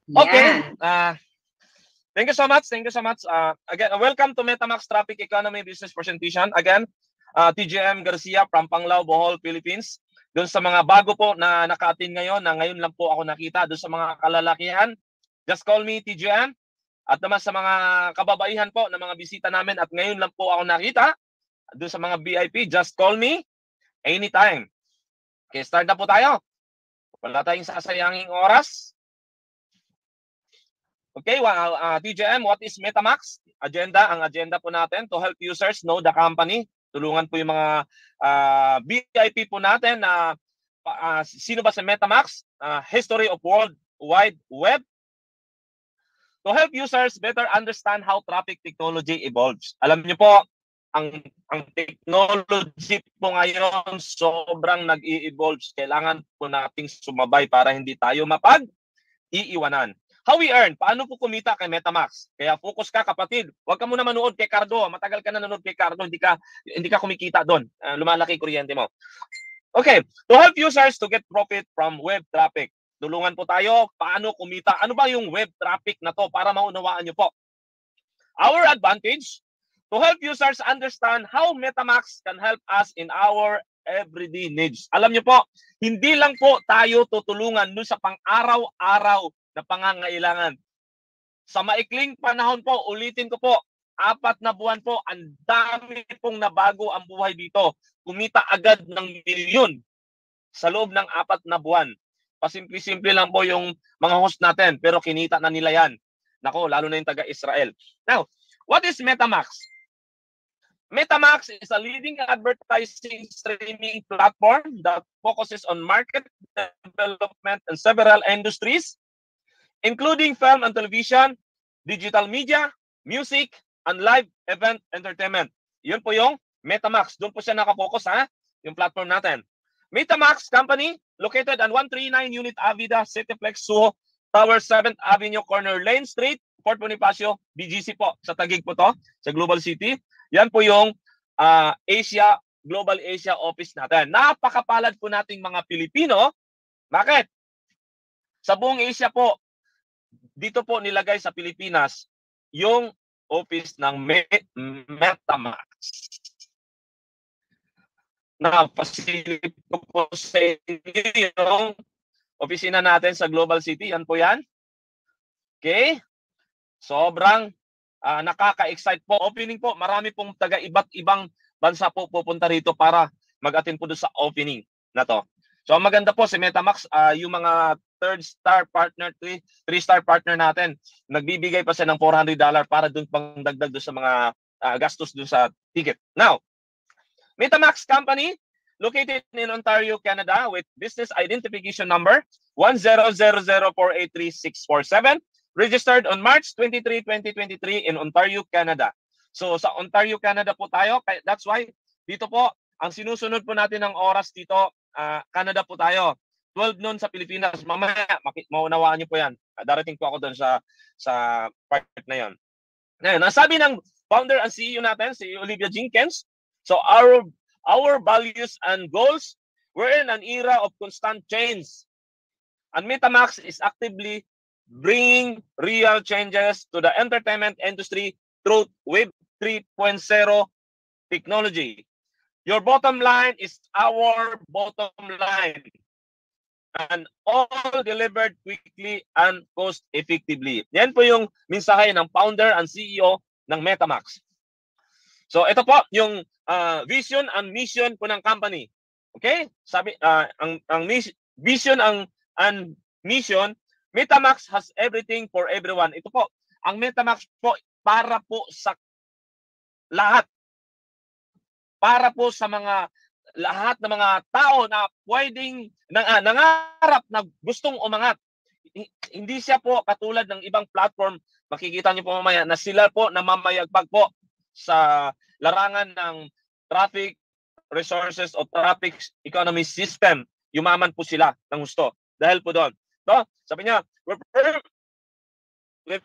Okay. Yan. Thank you so much. Thank you so much. Again, welcome to MetaMax Traffic Economy Business Presentation. Again, TGM Garcia from Panglao, Bohol, Philippines. Doon sa mga bago po na naka-attend ngayon, na ngayon lang po ako nakita, doon sa mga kalalakihan, just call me TGM. At naman sa mga kababaihan po na mga bisita namin at ngayon lang po ako nakita, doon sa mga VIP, just call me anytime. Okay, start na po tayo. Wala tayong sasayanging oras. Okay, TJM, what is MetaMax? Ang agenda po natin to help users know the company. Tulungan po yung mga VIP po natin na sino ba sa MetaMax? History of World Wide Web. To help users better understand how traffic technology evolves. Alam niyo po, ang technology po ngayon sobrang nag-i-evolve. Kailangan po nating sumabay para hindi tayo mapag-iiwanan. How we earn? Paano po kumita kay MetaMax? Kaya focus ka, kapatid. Huwag ka muna manood kay Cardo. Matagal ka na nanood kay Cardo, hindi ka kumikita doon. Lumalaki kuryente mo. Okay, to help users to get profit from web traffic. Tulungan po tayo paano kumita. Ano ba yung web traffic na to para maunawaan nyo po? Our advantage, to help users understand how MetaMax can help us in our everyday needs. Alam nyo po, hindi lang po tayo tutulungan dun sa pang-araw-araw na pangangailangan. Sa maikling panahon po, ulitin ko po, 4 na buwan po, ang dami pong nabago ang buhay dito. Kumita agad ng milyon sa loob ng 4 na buwan. Pasimple-simple lang po yung mga host natin, pero kinita na nila yan. Nako, lalo na yung taga-Israel. Now, what is MetaMax? MetaMax is a leading advertising streaming platform that focuses on market development in several industries, including film and television, digital media, music, and live event entertainment. Yun po yung MetaMax. Doon po siya nakapokus, yung platform natin. MetaMax Company, located on 139 Unit Avida, Cityplex, Suho, Tower 7th Avenue, Corner Lane Street, Fort Bonifacio, BGC po. Sa Taguig po to, sa Global City. Yan po yung Global Asia office natin. Napakapalad po nating mga Pilipino. Bakit? Sa buong Asia po, dito po nilagay sa Pilipinas yung office ng MetaMax. Na-facilitate ko po sa inyo yung opisina natin sa Global City. Yan po yan. Okay? Sobrang nakaka-excite po. Opening po, marami pong taga-iba't ibang bansa po pupunta rito para mag-attend po doon sa opening na to. So, ang maganda po si MetaMax, yung mga 3-star partner, 3-star partner natin, nagbibigay pa siya ng $400 para doon pang dagdag doon sa mga gastos doon sa ticket. Now, MetaMax Company, located in Ontario, Canada, with business identification number 1000483647, registered on March 23, 2023 in Ontario, Canada. So sa Ontario, Canada po tayo. That's why dito po, ang sinusunod po natin ng oras dito, Canada po tayo. 12 noon sa Pilipinas. Mamaya, maunawaan niyo po yan. Darating po ako doon sa part na yan. Ngayon, nasabi ng founder and CEO natin, si Olivia Jenkins, so our values and goals, we're in an era of constant change. And MetaMax is actively bringing real changes to the entertainment industry through Web 3.0 technology. Your bottom line is our bottom line. And all delivered quickly and cost-effectively. Yan po yung mensahe ng founder and CEO ng MetaMax. So ito po yung vision and mission po ng company. Okay? Sabi ang vision and mission, MetaMax has everything for everyone. Ito po, ang MetaMax po para po sa lahat. Para po sa lahat ng mga tao na pwedeng nangarap na gustong umangat. Hindi siya po katulad ng ibang platform. Makikita niyo po mamaya na sila po namamayagpag po sa larangan ng traffic resources o traffic economy system. Yumaman po sila ng gusto. Dahil po doon. So, sabi niya, we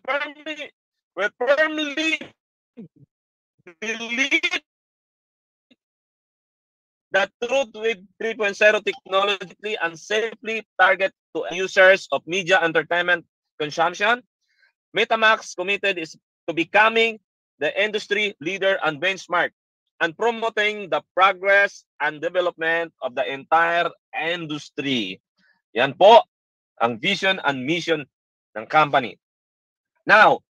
firmly believe that truth with 3.0 technologically and safely target to users of media entertainment consumption, MetaMask committed is to becoming the industry leader and benchmark and promoting the progress and development of the entire industry. Yan po ang vision and mission ng company. Now,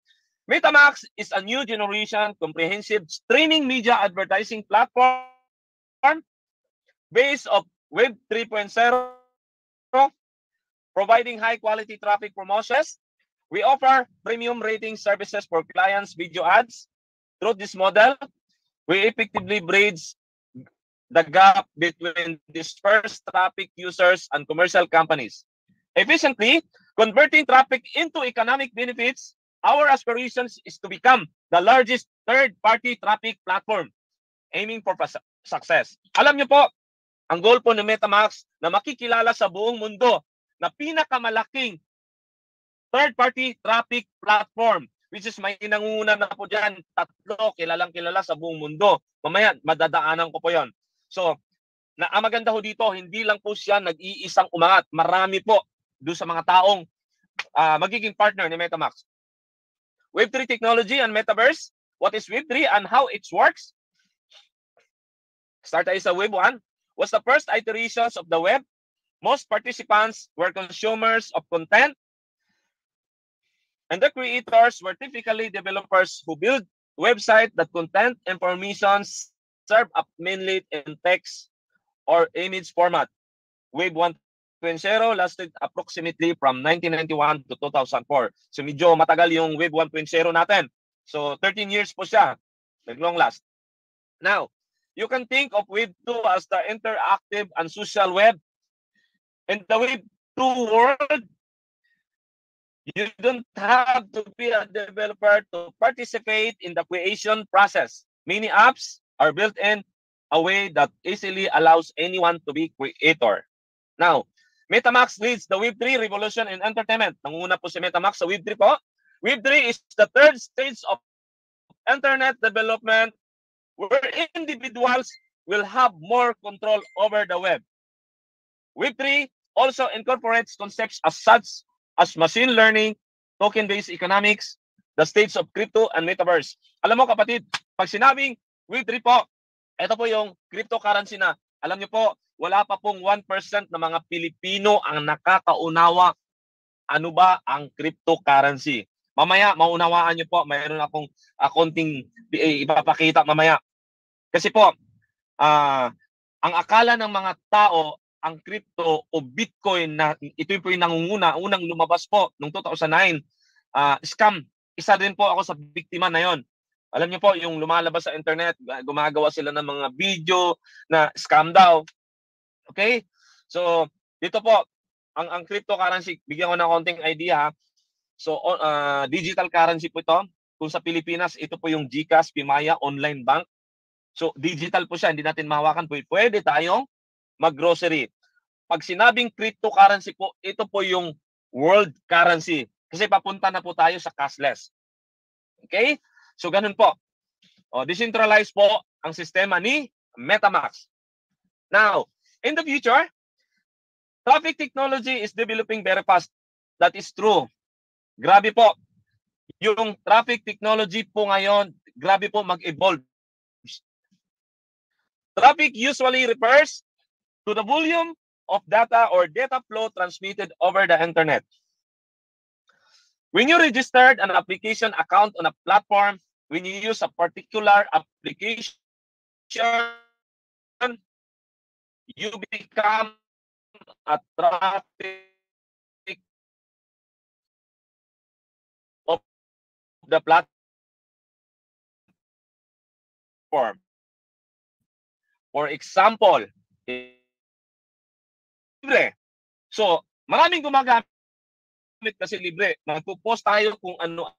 MetaMask is a new generation comprehensive streaming media advertising platform based on Web 3.0, providing high-quality traffic promotions. We offer premium rating services for clients' video ads. Through this model, we effectively bridge the gap between dispersed traffic users and commercial companies, efficiently converting traffic into economic benefits. Our aspirations is to become the largest third-party traffic platform, aiming for success. Alam niyo po, ang goal po ng MetaMask na makikilala sa buong mundo na pinakamalaking third-party traffic platform, which is may nangunguna na po dyan, 3 kilalang-kilala sa buong mundo. Mamaya, madadaanan ko po yon. So, ang maganda ho dito, hindi lang po siya nag-iisang umangat. Marami po doon sa mga taong magiging partner ni MetaMask. Web3 technology and metaverse. What is Web3 and how it works? Start tayo sa Web 1. Was the first iterations of the web. Most participants were consumers of content. And the creators were typically developers who build websites that content information serve up mainly in text or image format. Web 1.0 lasted approximately from 1991 to 2004. So medyo matagal yung Web 1.0 natin. So 13 years po siya. Nag-long last. Now, you can think of Web 2 as the interactive and social web. In the Web 2 world, you don't have to be a developer to participate in the creation process. Many apps are built in a way that easily allows anyone to be creator. Now, MetaMask leads the Web3 revolution in entertainment. Nanguna po si MetaMask sa Web3 po. Web3 is the third stage of internet development where individuals will have more control over the web. Web3 also incorporates concepts as such as machine learning, token-based economics, the stage of crypto and metaverse. Alam mo kapatid, pag sinabing Web3 po, ito po yung cryptocurrency na, alam niyo po, wala pa pong 1% na mga Pilipino ang nakakaunawa ano ba ang cryptocurrency. Mamaya, maunawaan niyo po, mayroon akong konting ipapakita mamaya. Kasi po, ang akala ng mga tao, ang crypto o Bitcoin na ito po yung nangunguna, unang lumabas po noong 2009, scam. Isa din po ako sa biktima na yon. Alam niyo po, yung lumalabas sa internet, gumagawa sila ng mga video na scam daw. Okay? So, dito po, ang cryptocurrency, bigyan ko ng konting idea ha. So, digital currency po ito. Kung sa Pilipinas, ito po yung GCash, Pimaya, online bank. So, digital po siya. Hindi natin mahawakan po. Pwede tayong mag-grocery. Pag sinabing cryptocurrency po, ito po yung world currency. Kasi papunta na po tayo sa cashless. Okay? So, ganun po. Decentralized po ang sistema ni MetaMask. Now, in the future, traffic technology is developing very fast. That is true. Grabe po. Yung traffic technology po ngayon, grabe po mag-evolve. Traffic usually refers to the volume of data or data flow transmitted over the internet. When you registered an application account on a platform, when you use a particular application, you become a traffic of the platform. For example, libre. So, maraming gumagamit kasi libre. Magpo-post tayo kung ano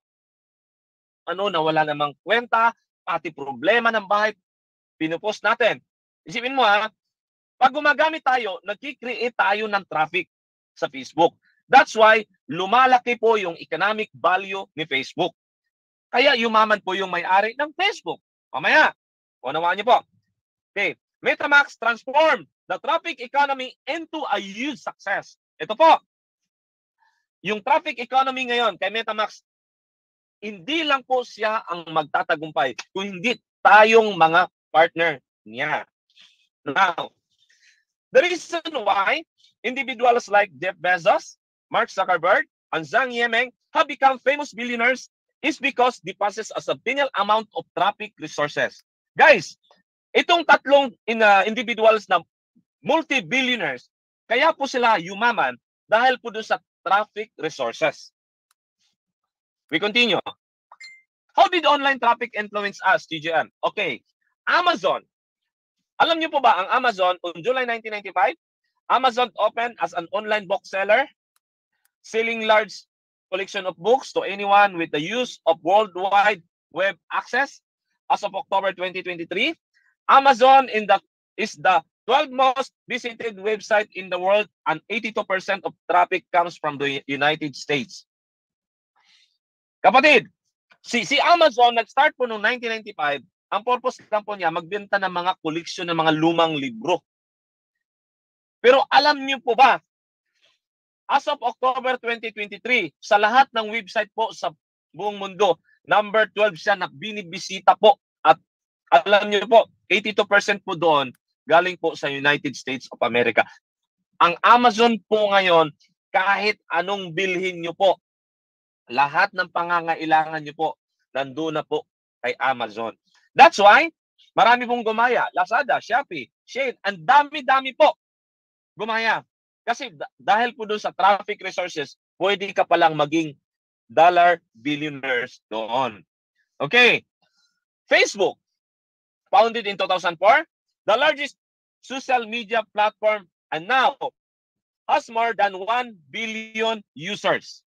na wala namang kwenta, pati problema ng bahay, pinupost natin. Isipin mo pag gumagamit tayo, nag-create tayo ng traffic sa Facebook. That's why lumalaki po yung economic value ni Facebook. Kaya yumaman po yung may-ari ng Facebook. Mamaya, unawaan niyo po. Okay, MetaMask transformed the traffic economy into a huge success. Ito po. yung traffic economy ngayon kay MetaMask, hindi lang po siya ang magtatagumpay, kung hindi tayong mga partner niya. Now, the reason why individuals like Jeff Bezos, Mark Zuckerberg, and Zhang Yimeng have become famous billionaires is because they possess a substantial amount of traffic resources. Guys, itong tatlong individuals na multi-billionaires, kaya po sila yumaman dahil po doon sa traffic resources. We continue. How did online traffic influence us, TGM? Okay, Amazon. Alam niyo po ba ang Amazon on July 1995? Amazon opened as an online bookseller, selling large collection of books to anyone with the use of worldwide web access. As of October 2023, Amazon is the 12th most visited website in the world, and 82% of traffic comes from the United States. Kapatid, si Amazon nag-start po noong 1995. Ang purpose lang po niya, magbenta ng mga koleksyon ng mga lumang libro. Pero alam niyo po ba, as of October 2023, sa lahat ng website po sa buong mundo, number 12 siya na binibisita po. At alam niyo po, 82% po doon galing po sa United States of America. Ang Amazon po ngayon, kahit anong bilhin niyo po, lahat ng pangangailangan niyo po, nandun na po kay Amazon. That's why, marami pong gumaya. Lazada, Shopee, Shein, ang dami-dami po gumaya. Kasi dahil po doon sa traffic resources, pwede ka palang maging dollar billionaires doon. Okay. Facebook, founded in 2004, the largest social media platform, and now has more than 1 billion users.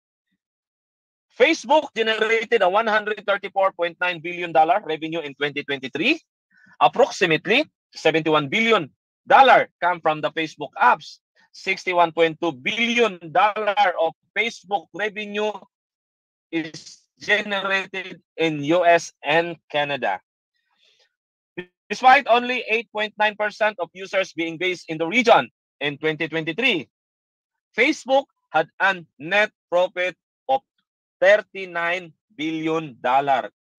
Facebook generated a $134.9 billion revenue in 2023. Approximately $71 billion come from the Facebook apps. $61.2 billion of Facebook revenue is generated in US and Canada. Despite only 8.9% of users being based in the region in 2023, Facebook had a net profit of $39 billion.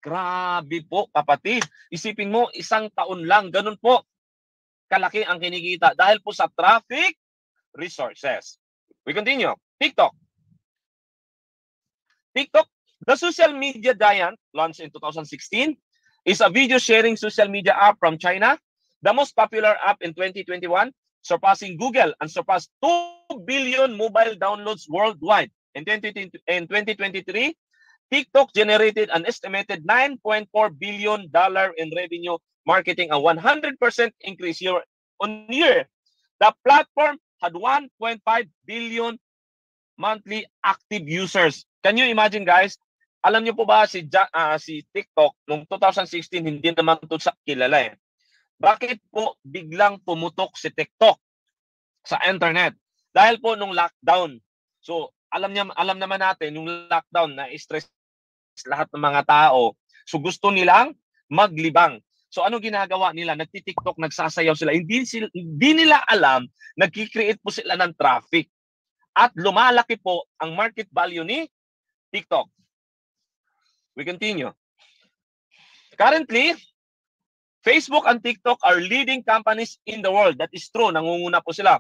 Grabe po, kapatid. Isipin mo, isang taon lang, ganun po kalaki ang kinikita dahil po sa traffic resources. We continue. TikTok. TikTok, the social media giant, launched in 2016, is a video sharing social media app from China, the most popular app in 2021, surpassing Google and surpassed 2 billion mobile downloads worldwide. In 2023, TikTok generated an estimated $9.4 billion in revenue, marketing a 100% increase year on year. The platform had 1.5 billion monthly active users. Can you imagine, guys? Alam niyo po ba si TikTok noong 2016 hindi naman ito kilala eh. Bakit po biglang pumutok si TikTok sa internet? Dahil po nung lockdown. So alam naman natin yung lockdown na stress lahat ng mga tao. So gusto nilang maglibang. So ano ginagawa nila? Nagti-TikTok, nagsasayaw sila. Hindi nila alam, nagki-create po sila ng traffic. At lumalaki po ang market value ni TikTok. We continue. Currently, Facebook and TikTok are leading companies in the world. That is true. Nangunguna po sila.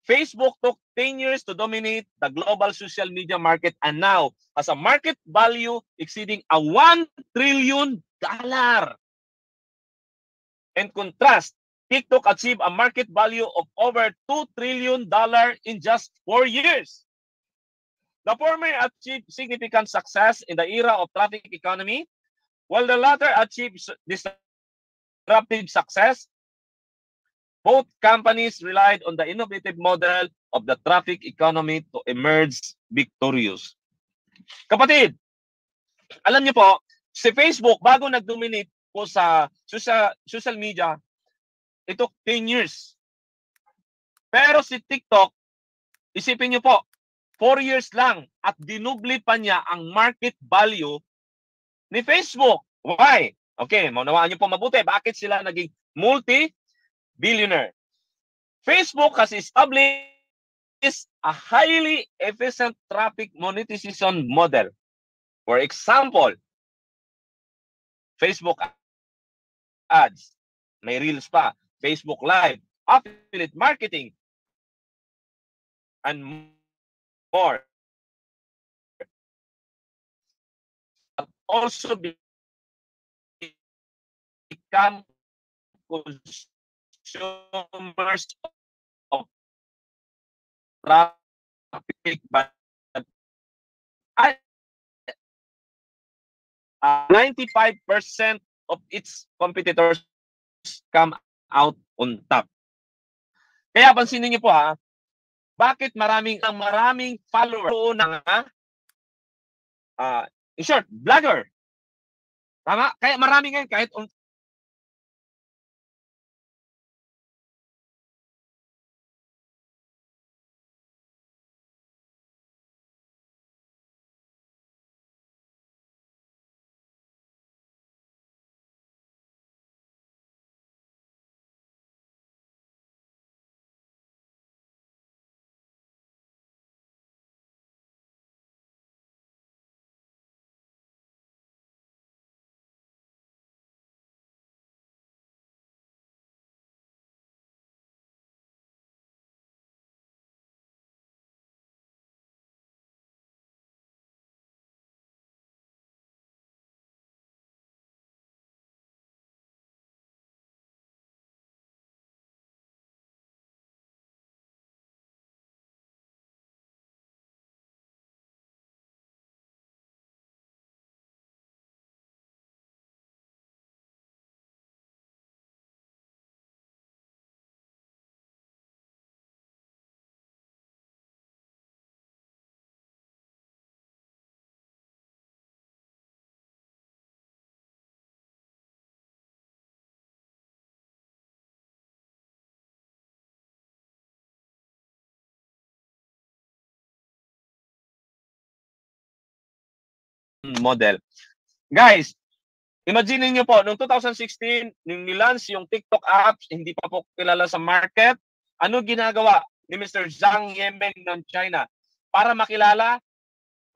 Facebook took 10 years to dominate the global social media market and now has a market value exceeding a $1 trillion. In contrast, TikTok achieved a market value of over $2 trillion in just 4 years. The former achieved significant success in the era of traffic economy, while the latter achieved disruptive success. Both companies relied on the innovative model of the traffic economy to emerge victorious. Kapatid, alam niyo po, si Facebook, bago nag-dominate po sa social media, it took 10 years. Pero si TikTok, isipin niyo po, 4 years lang at dinubli pa niya ang market value ni Facebook. Why? Okay, maunawaan niyo po mabuti. Bakit sila naging multi-billionaire? Facebook has established is a highly efficient traffic monetization model. For example, Facebook ads, may Reels pa, Facebook Live, affiliate marketing, and more. Also become consumers of traffic, but 95% of its competitors come out on top. Kaya pansinin niyo po ha, bakit maraming followers ng in short, vlogger. Tama? Kaya marami ngayon kahit model. Guys, imagine niyo po, noong 2016, nung nilance yung TikTok apps, hindi pa po kilala sa market, ano ginagawa ni Mr. Zhang Yimeng ng China para makilala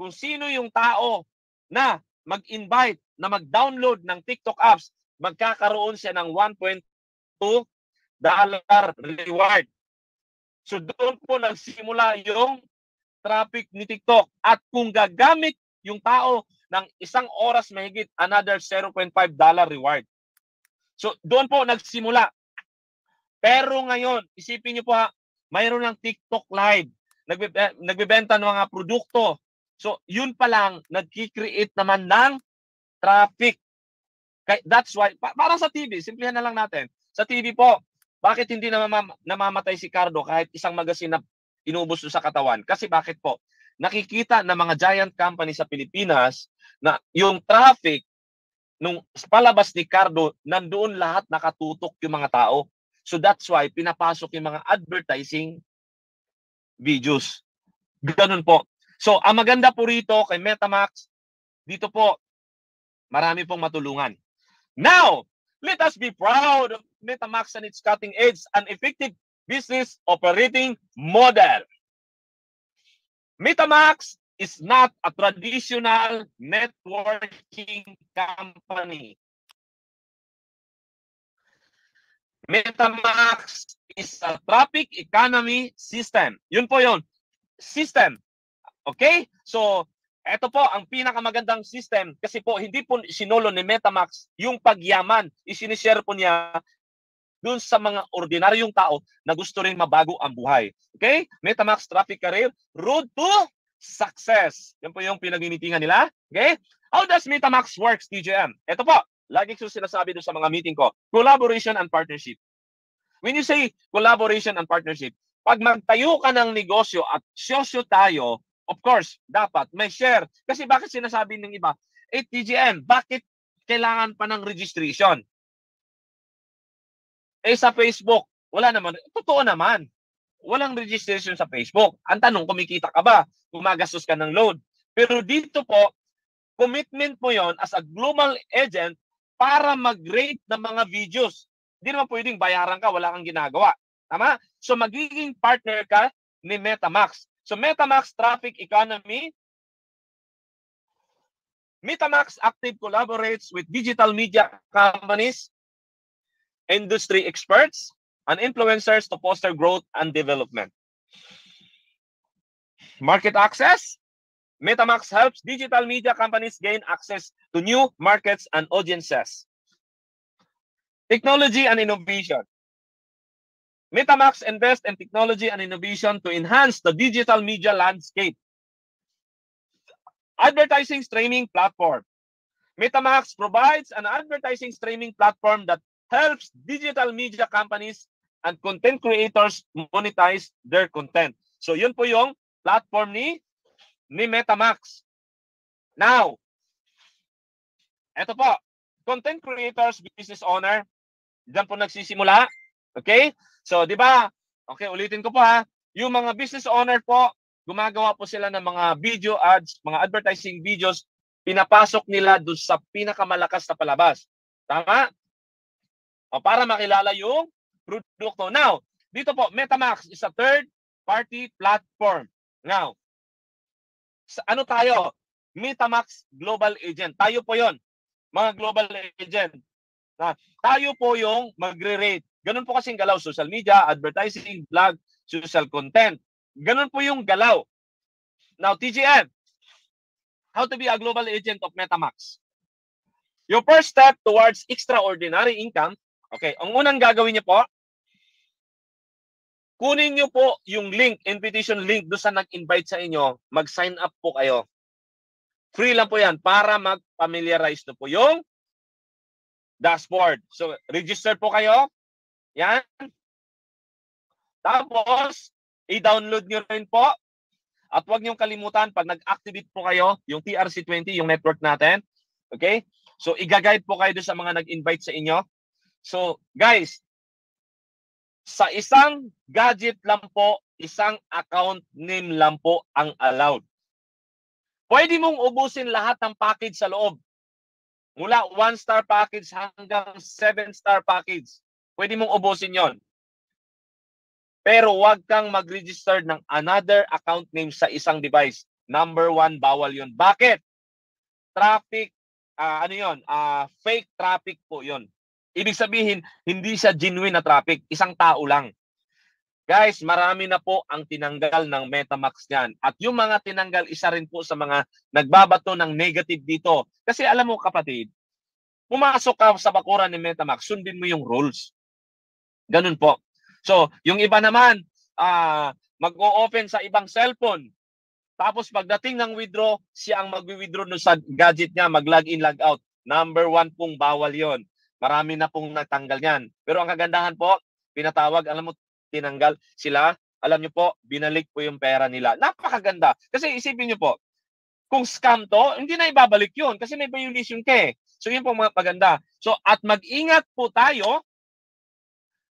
kung sino yung tao na mag-invite, na mag-download ng TikTok apps, magkakaroon siya ng $1.2 reward. So doon po nagsimula yung traffic ni TikTok. At kung gagamit yung tao ng isang oras mahigit, another $0.5 reward. So doon po nagsimula. Pero ngayon, isipin niyo po ha, mayroon ng TikTok Live. Nagbebenta ng mga produkto. So yun pa lang, nagki-create naman ng traffic. That's why, para sa TV, simplihan na lang natin. Sa TV po, bakit hindi namamatay si Cardo kahit isang magazine na inubos sa katawan? Kasi bakit po? Nakikita ng mga giant company sa Pilipinas na yung traffic nung palabas ni Cardo, nandoon lahat nakatutok yung mga tao. So that's why pinapasok yung mga advertising videos. Ganun po. So ang maganda po rito kay MetaMask, dito po, marami pong matulungan. Now, let us be proud of MetaMask and its cutting edge and effective business operating model. MetaMask is not a traditional networking company. MetaMask is a traffic economy system. Yun po yun. System. Okay? So, ito po ang pinakamagandang system kasi po hindi po sinolo ni MetaMask yung pagyaman. Isinishare po niya dun sa mga ordinaryong tao na gusto rin mabago ang buhay. Okay? MetaMask Traffic Career Road to Success. Yan po yung pinag-meetingan nila. Okay? How does MetaMask works, TJM? Ito po, lagi ko sinasabi doon sa mga meeting ko, collaboration and partnership. When you say collaboration and partnership, pag magtayo ka ng negosyo at sosyo tayo, of course, dapat may share. Kasi bakit sinasabi ng iba, TJM, bakit kailangan pa ng registration? Sa Facebook, wala naman. Totoo naman. Walang registration sa Facebook. Ang tanong, kumikita ka ba? Gumagastos ka ng load. Pero dito po, commitment mo yon as a global agent para mag-rate ng mga videos. Hindi naman pwedeng bayaran ka, wala kang ginagawa. Tama? So magiging partner ka ni MetaMax. So MetaMax Traffic Economy, MetaMax active collaborates with digital media companies, industry experts, and influencers to foster growth and development. Market access, MetaMax helps digital media companies gain access to new markets and audiences. Technology and innovation. MetaMax invests in technology and innovation to enhance the digital media landscape. Advertising streaming platform. MetaMax provides an advertising streaming platform that helps digital media companies and content creators monetize their content. So yun po yung platform ni MetaMax. Now, eto po, content creators, business owner, diyan po nagsisimula. Okay? So, di ba? Okay, ulitin ko po ha. Yung mga business owner po, gumagawa po sila ng mga video ads, mga advertising videos, pinapasok nila doon sa pinakamalakas na palabas. Tama? O, para makilala yung produkto. Now, dito po, MetaMax is a third-party platform. Now, ano tayo? MetaMax Global Agent. Tayo po yon, mga global agent. Tayo po yung magre-rate. Ganun po kasing galaw, social media, advertising, blog, social content. Ganun po yung galaw. Now, TGM, how to be a global agent of MetaMax? Your first step towards extraordinary income, okay, ang unang gagawin niyo po, kunin niyo po yung link, invitation link doon sa nag-invite sa inyo, mag-sign up po kayo. Free lang po yan para mag-familiarize na po yung dashboard. So, register po kayo. Yan. Tapos, i-download nyo rin po. At huwag nyo kalimutan, pag nag-activate po kayo, yung TRC20, yung network natin. Okay? So, i-guide po kayo doon sa mga nag-invite sa inyo. So, guys, sa isang gadget lang po, isang account name lang po ang allowed. Pwede mong ubusin lahat ng package sa loob. Mula 1-star package hanggang 7-star package. Pwede mong ubusin yon. Pero huwag kang mag-register ng another account name sa isang device. Number 1, bawal yon. Bakit? Traffic, fake traffic po yon. Ibig sabihin, hindi siya genuine na traffic. Isang tao lang. Guys, marami na po ang tinanggal ng MetaMax niyan. At yung mga tinanggal, isa rin po sa mga nagbabato ng negative dito. Kasi alam mo kapatid, pumasok ka sa bakuran ni MetaMax, sundin mo yung rules. Ganun po. So, yung iba naman, mag-o-open sa ibang cellphone. Tapos pagdating ng withdraw, siya ang mag-withdraw sa gadget niya, mag-login, log-out. Number 1 pong bawal yon. Marami na pong natanggal yan. Pero ang kagandahan po, pinatawag, alam mo, tinanggal sila. Alam niyo po, binalik po yung pera nila. Napakaganda. Kasi isipin niyo po, kung scam to, hindi na ibabalik yun kasi may violation ka eh. So yun po mga maganda. So at mag-ingat po tayo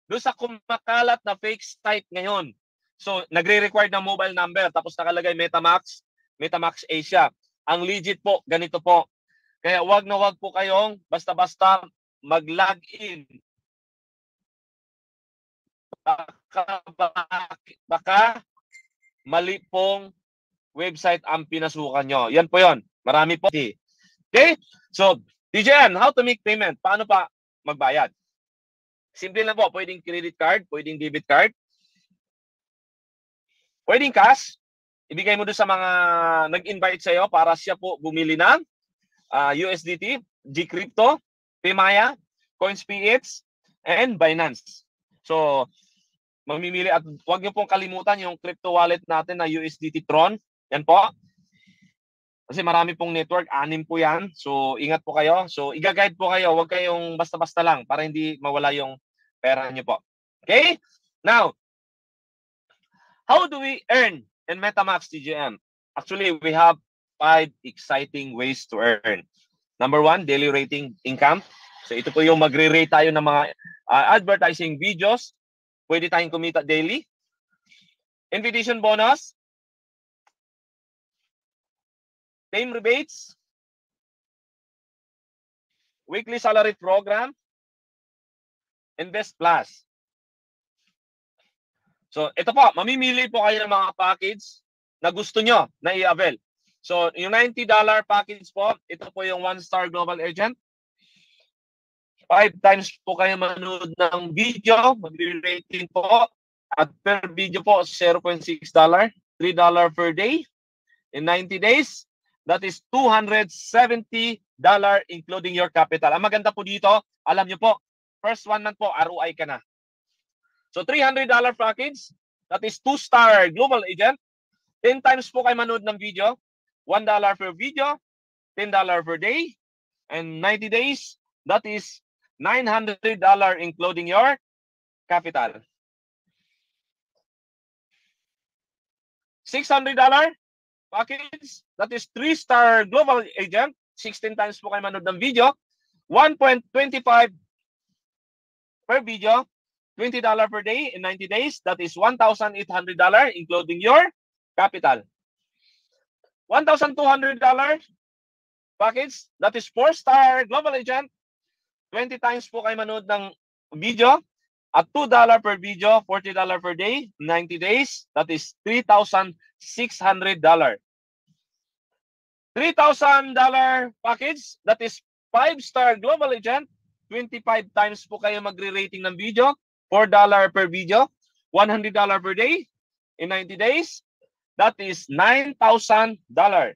doon sa kumakalat na fake site ngayon. So nagre-require ng mobile number tapos nakalagay MetaMax, MetaMax Asia. Ang legit po, ganito po. Kaya wag na wag po kayong basta-basta mag-login. Baka mali pong website ang pinasukan nyo. Yan po yon. Marami po. Okay? So, DJN, how to make payment? Paano pa magbayad? Simple lang po. Pwedeng credit card, pwedeng debit card, pwedeng cash. Ibigay mo doon sa mga nag-invite sa'yo para siya po bumili ng USDT, Gcrypto, Paymaya, CoinsPH, and Binance. So, mamimili at huwag niyo pong kalimutan yung crypto wallet natin na USDT Tron. Yan po. Kasi marami pong network, 6 po yan. So, ingat po kayo. So, i-guide po kayo. Huwag kayong basta-basta lang para hindi mawala yung pera niyo po. Okay? Now, how do we earn in MetaMax TGM? Actually, we have 5 exciting ways to earn. Number 1, daily rating income. So, ito po yung magre-rate tayo ng mga advertising videos. Pwede tayong kumita daily. Invitation bonus. Time rebates. Weekly salary program. Invest Plus. So, ito po, mamimili po kayo ng mga package na gusto nyo na i-avail. So, yung $90 package po, ito po yung 1-star global agent. 5 times po kayo manood ng video, mag-rating po. At per video po, $0.6, $3 per day in 90 days. That is $270 including your capital. Ang maganda po dito, alam nyo po, first 1 month po, ROI ka na. So $300 package, that is 2-star global agent. 10 times po kayo manood ng video, $1 per video, $10 per day, and 90 days, that is $900 including your capital. $600 package, that is 3-star global agent. 16 times po kayo manood ng video, 1.25 per video, $20 per day in 90 days. That is $1,800 including your capital. $1,200 package, that is 4-star global agent. 20 times po kayo manood ng video at $2 per video, $40 per day, 90 days. That is $3,600. $3,000 package, that is 5-star global agent. 25 times po kayo magre-rating ng video, $4 per video, $100 per day in 90 days. That is $9,000. $6,000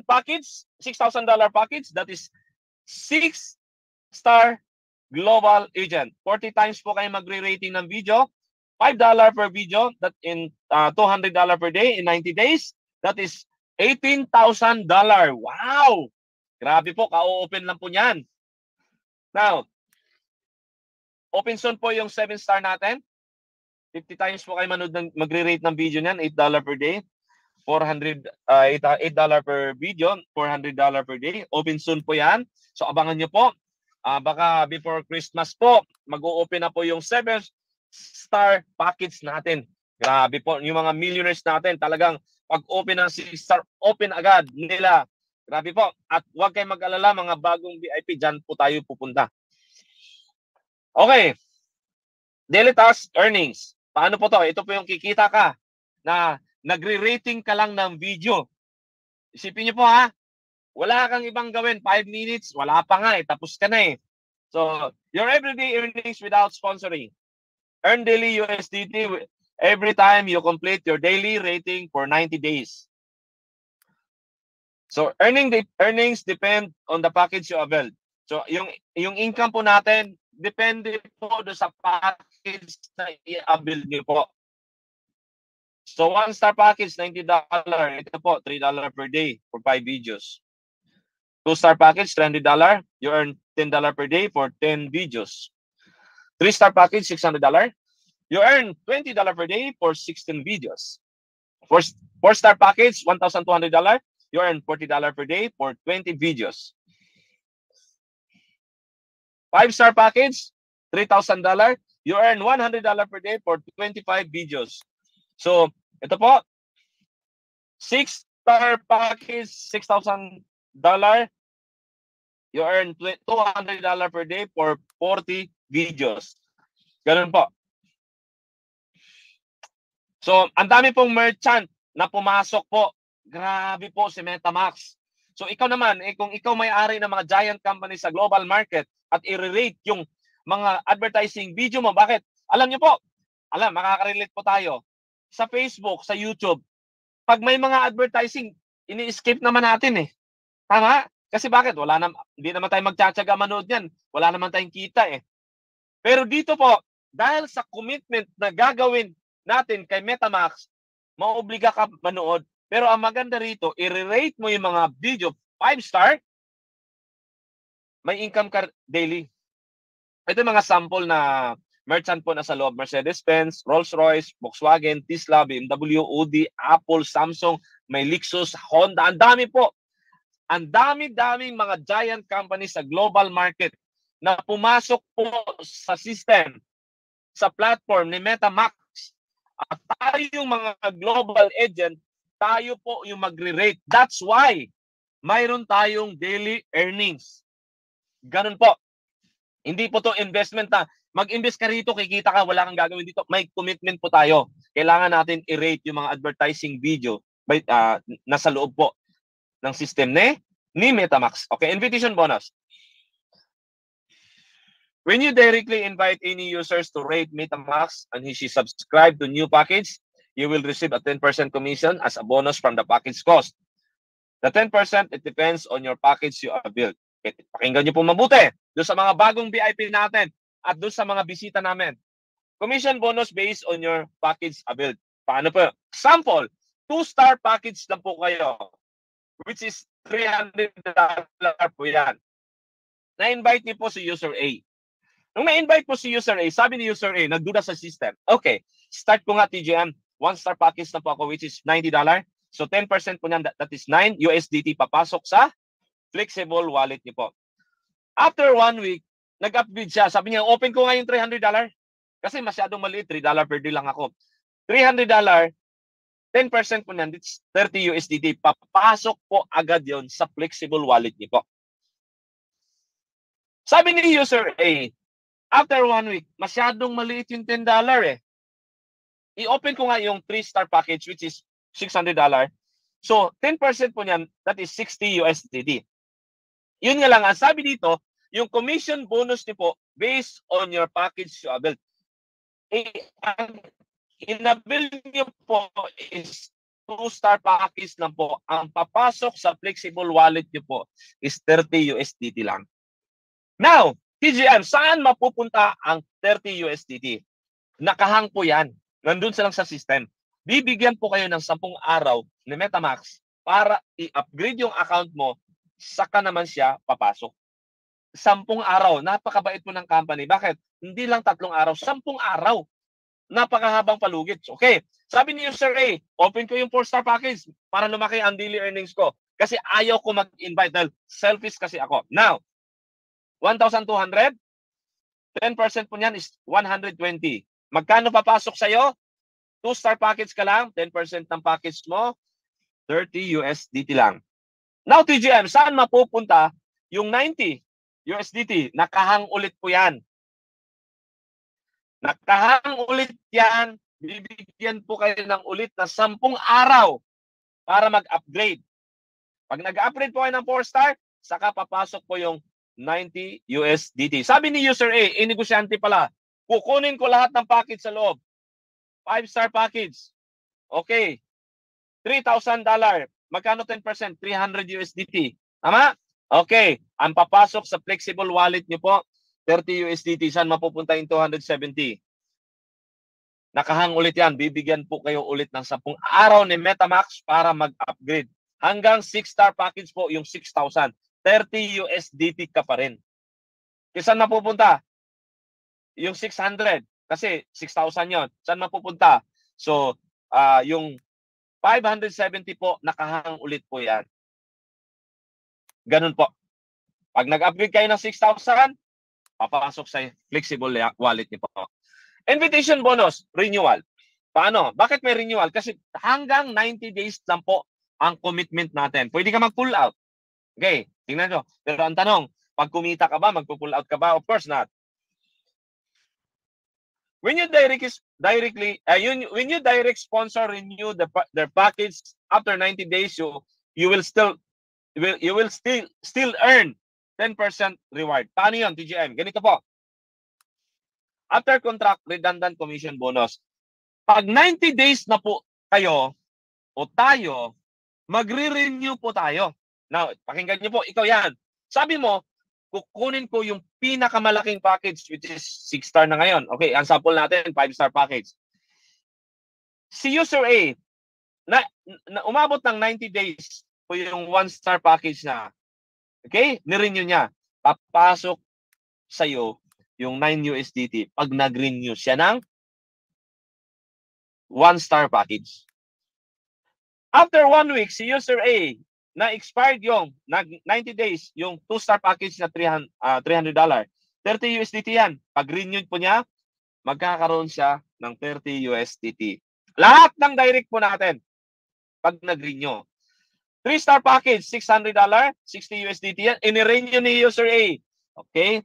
package, $6,000 package, that is 6-star global agent. 40 times po kayo magre-rating ng video, $5 per video, that in $200 per day in 90 days. That is $18,000. Wow! Grabe po, ka-open lang po niyan. Now, open soon po yung 7-star natin. 50 times po kayo magre-rate ng video niyan, $8 per day. $8 per video, $400 per day. Open soon po yan. So abangan nyo po. Baka before Christmas po, mag-o-open na po yung 7-star package natin. Grabe po, yung mga millionaires natin, talagang pag-open ng 6-star, open agad nila. Grabe po. At huwag kayong mag-alala, mga bagong VIP, dyan po tayo pupunta. Okay. Daily task earnings. Paano po to? Ito po yung kikita ka na nagre-rating ka lang ng video. Isipin niyo po ha, wala kang ibang gawin. 5 minutes, wala pa nga eh. Tapos ka na eh. So, your everyday earnings without sponsoring. Earn daily USDT every time you complete your daily rating for 90 days. So, earnings depend on the package you avail. So, yung income po natin, depende po do sa package na i-avail niyo po. So, 1-star package, $90. Ito po, $3 per day for 5 videos. 2-star package, $300. You earn $10 per day for 10 videos. 3-star package, $600. You earn $20 per day for 16 videos. 4-star package, $1,200. You earn $40 per day for 20 videos. 5-star package, $3,000. You earn $100 per day for 25 videos. So, ito po, 6-star package, $6,000. You earn $200 per day for 40 videos. Ganun po. So, ang dami pong merchant na pumasok po. Grabe po si MetaMask. So, ikaw naman, kung ikaw may-ari ng mga giant company sa global market at i-rate yung mga advertising video mo, bakit? Alam niyo po, makaka-relate po tayo. Sa Facebook, sa YouTube, pag may mga advertising, ini-skip naman natin eh. Tama? Kasi bakit? Hindi naman tayo magtsatsaga manood yan. Wala naman tayong kita eh. Pero dito po, dahil sa commitment na gagawin natin kay MetaMask, maobliga ka manood. Pero ang maganda rito, i-rate mo yung mga video 5-star, may income ka daily. Ito yung mga sample na merchant po na sa loob. Mercedes-Benz, Rolls-Royce, Volkswagen, Tesla, BMW, Audi, Apple, Samsung, may Lexus, Honda. Ang dami po. Ang dami-daming mga giant companies sa global market na pumasok po sa system, sa platform ni MetaMask. At tayo yung mga global agent, tayo po yung magre-rate. That's why mayroon tayong daily earnings. Ganun po. Hindi po to investment na Mag-invest ka rito, kikita ka, wala kang gagawin dito. May commitment po tayo. Kailangan natin i-rate yung mga advertising video by, nasa loob po ng system ni MetaMax. Okay, invitation bonus. When you directly invite any users to rate MetaMax and she subscribe to new package, you will receive a 10% commission as a bonus from the package cost. The 10%, it depends on your package you have built. Okay, pakinggan niyo po mabuti. Doon sa mga bagong VIP natin at doon sa mga bisita namin. Commission bonus based on your package build. Paano po? Example, 2-star package lang po kayo, which is $300 po yan. Na-invite niyo po si user A. Nung na-invite po si user A, sabi ni user A, nagduda sa system. Okay, start ko nga TGM. 1-star package na po ako, which is $90. So 10% po niyan, that is 9 USDT papasok sa flexible wallet niyo po. After 1 week, nag-upgrade siya. Sabi niya, open ko nga yung $300 kasi masyadong maliit, $3 per day lang ako. $300, 10% po niyan, it's 30 USDT. Papasok po agad yon sa flexible wallet niyo po. Sabi ni user A, after 1 week, masyadong maliit yung $10 eh. I-open ko nga yung 3-star package, which is $600. So, 10% po niyan, that is 60 USDT. Yun nga lang, ang sabi dito, yung commission bonus niyo po based on your package you have built. Ang inabuild niyo po is 2-star package lang po. Ang papasok sa flexible wallet niyo po is 30 USDT lang. Now, TGM, saan mapupunta ang 30 USDT? Nakahang po yan. Nandun silang sa system. Bibigyan po kayo ng 10 araw ni MetaMax para i-upgrade yung account mo, saka naman siya papasok. 10 araw. Napakabait po ng company. Bakit? Hindi lang 3 araw, 10 araw. Napakahabang palugit. Okay. Sabi ni user A, open ko yung 4-star package para lumaki ang daily earnings ko. Kasi ayaw ko mag-invite dahil selfish kasi ako. Now, 1,200, 10% po niyan is 120. Magkano papasok sa'yo? 2-star package ka lang, 10% ng package mo, 30 USDT lang. Now, TGM, saan mapupunta yung 90 USDT? Nakahang ulit po yan. Nakahang ulit yan. Bibigyan po kayo ng ulit na 10 araw para mag-upgrade. Pag nag-upgrade po kayo ng 4-star, saka papasok po yung 90 USDT. Sabi ni user A, negosyante pala, kukunin ko lahat ng package sa loob. 5-star package. Okay. $3,000. Magkano 10%? 300 USDT. Tama? Okay. Ang papasok sa flexible wallet niyo po, 30 USDT. Saan mapupunta yung 270? Nakahang ulit yan. Bibigyan po kayo ulit ng 10 araw ni MetaMax para mag-upgrade. Hanggang 6-star package po yung 6,000. 30 USDT ka pa rin. Saan mapupunta? Yung 600. Kasi 6,000 yon. Saan mapupunta? So, yung 570 po, nakahang ulit po yan. Ganun po. Pag nag-upgrade kayo ng 6,000, papasok sa flexible wallet niyo po. Invitation bonus, renewal. Paano? Bakit may renewal? Kasi hanggang 90 days lang po ang commitment natin. Pwede ka mag-pull out. Okay, tingnan nyo. Pero ang tanong, pag kumita ka ba, mag-pull out ka ba? Of course not. When you direct sponsor renew their package after 90 days, you will still earn 10% reward. Paano yun, TGM? Ganito po. After contract, redundant commission bonus. Pag 90 days na po kayo o tayo, magre-renew po tayo. Now, pakinggan niyo po, ikaw yan. Sabi mo, kukunin ko yung pinakamalaking package, which is 6-star na ngayon. Okay, ang sample natin, 5-star package. Si user A, na umabot ng 90 days po yung 1-star package na, okay, nirenew niya. Papasok sa'yo yung 9 USDT pag nag-renew siya ng 1-star package. After 1 week, si user A, na expired yung 90 days, yung 2-star package na $300. 30 USDT yan. Pag renew po niya, magkakaroon siya ng 30 USDT. Lahat ng direct po natin pag nag-renew. 3-star package, $600, 60 USDT yan. In-renew ni user A. Okay?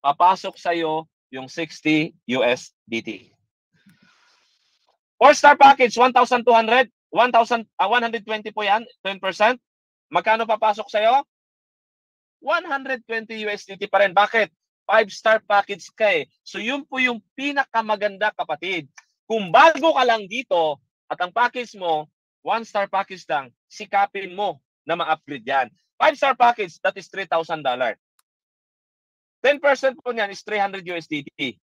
Papasok sa'yo yung 60 USDT. 4-star package, 1,200, 120 po yan, 10%. Magkano papasok sa'yo? 120 USDT pa rin. Bakit? 5-star package ka eh. So yun po yung pinakamaganda, kapatid. Kung bago ka lang dito at ang package mo, 1-star package lang, sikapin mo na ma-upgrade yan. 5-star package, that is $3,000. 10% po niyan is 300 USDT.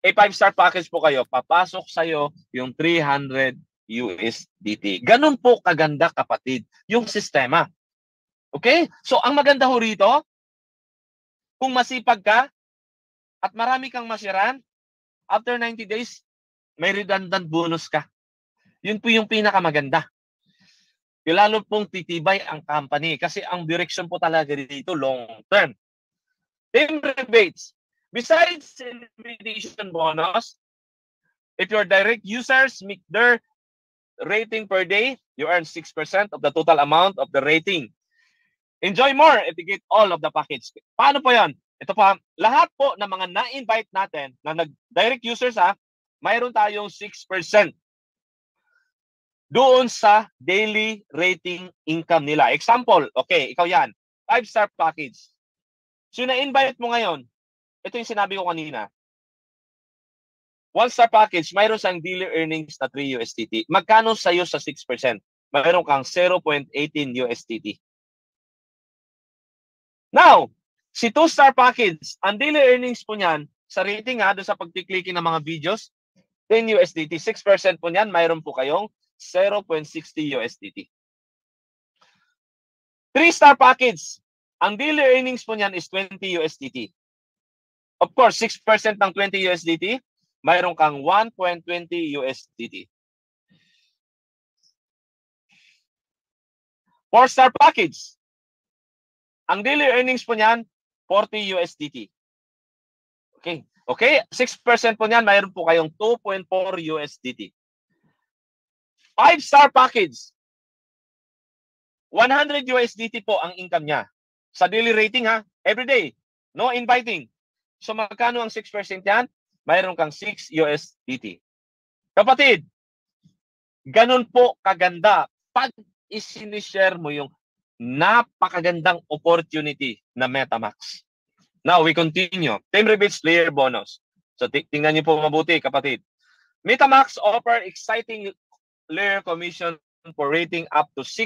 5-star package po kayo, papasok sa'yo yung 300 USDT. Ganun po kaganda, kapatid, yung sistema. Okay? So, ang maganda ho rito, kung masipag ka at marami kang masiran, after 90 days, may redundant bonus ka. Yun po yung pinakamaganda. Lalo pong titibay ang company kasi ang direction po talaga dito long term. Team rebates. Besides invitation bonus, if your direct users meet their rating per day, you earn 6% of the total amount of the rating. Enjoy more if you get all of the package. Paano po yan? Ito pa, lahat po ng mga na-invite natin na nag-direct users mayroon tayong 6% doon sa daily rating income nila. Example, okay, ikaw yan, 5-star package. So na-invite mo ngayon, ito yung sinabi ko kanina. 1-star package, mayroon sang daily earnings na 3 USDT. Magkano sa'yo sa 6%? Mayroon kang 0.18 USDT. Now, si 2-star package, ang daily earnings po niyan, sa rating doon sa pagkiklikin ng mga videos, 10 USDT. 6% po niyan, mayroon po kayong 0.60 USDT. 3-star package, ang daily earnings po niyan is 20 USDT. Of course, 6% ng 20 USDT, mayroon kang 1.20 USDT. 4-star package, ang daily earnings po niyan, 40 USDT. Okay. Okay, 6% po niyan, mayroon po kayong 2.4 USDT. 5-star package, 100 USDT po ang income niya. Sa daily rating every day, no inviting. So magkano ang 6% yan? Mayroon kang 6 USDT. Kapatid, ganun po kaganda pag isinishare mo yung napakagandang opportunity na MetaMax. Now, we continue. Team rebates, player bonus. So tingnan niyo po mabuti, kapatid. MetaMax offer exciting layer commission for rating up to 6%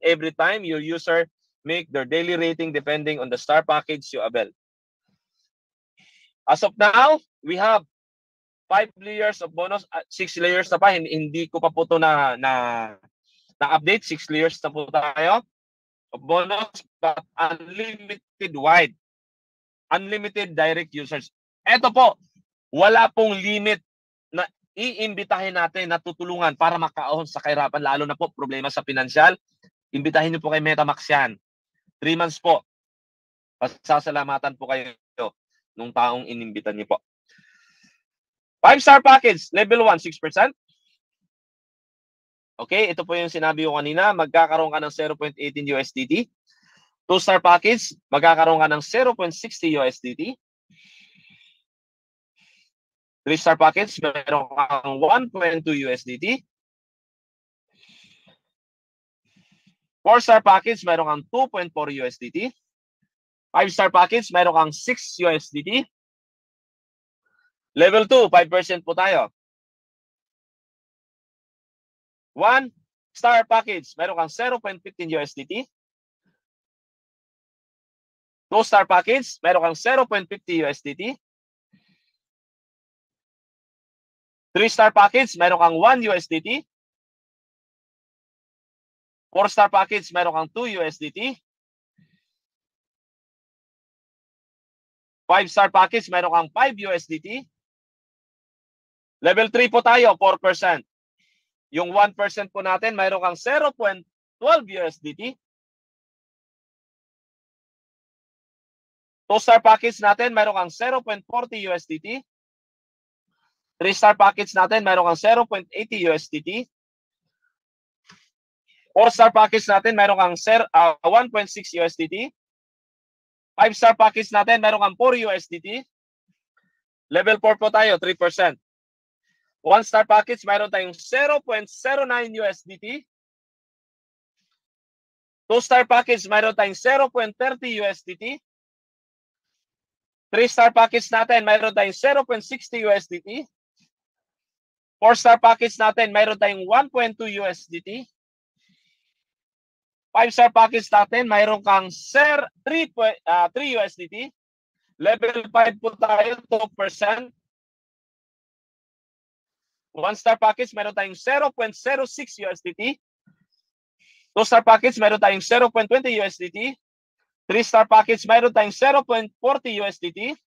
every time your user make their daily rating depending on the star package you avail. As of now, we have 5 layers of bonus, 6 layers na pa. Hindi ko pa po ito na-update. 6 layers na po tayo of bonus, but unlimited wide. Unlimited direct users. Ito po, wala pong limit na iimbitahin natin na tutulungan para makaahon sa kahirapan, lalo na po problema sa pinansyal. Imbitahin niyo po kay MetaMax yan. 3 months po. Pasasalamatan po kayo nung taong inimbitan niyo po. 5-star package, level 1, 6%. Okay, ito po yung sinabi ko kanina, magkakaroon ka ng 0.18 USDT. 2-star package, magkakaroon ka ng 0.60 USDT. 3-star package, meron kang 1.2 USDT. 4-star package, meron kang 2.4 USDT. 5-star package, meron kang 6 USDT. Level 2, 5% po tayo. 1-star package, meron kang 0.15 USDT. 2-star package, meron kang 0.50 USDT. 3-star package, meron kang 1 USDT. 4-star package, meron kang 2 USDT. 5-star package, meron kang 5 USDT. Level 3 po tayo, 4%. Yung 1% po natin, meron kang 0.12 USDT. 2-star package natin, meron kang 0.40 USDT. 3-star package natin, meron kang 0.80 USDT. 4-star package natin, meron kang 1.6 USDT. 5-star package natin, meron kang 4 USDT. Level 4 po tayo, 3%. 1-star package, mayroon tayong 0.09 USDT. 2-star package, mayroon tayong 0.30 USDT. 3-star package natin, mayroon tayong 0.60 USDT. 4-star package natin, mayroon tayong 1.2 USDT. 5-star package natin, mayroon kang 3 USDT. Level 5 po tayo, 2%. 1-star package, mayroon tayong 0.06 USDT. 2-star package, mayroon tayong 0.20 USDT. 3-star package, mayroon tayong 0.40 USDT.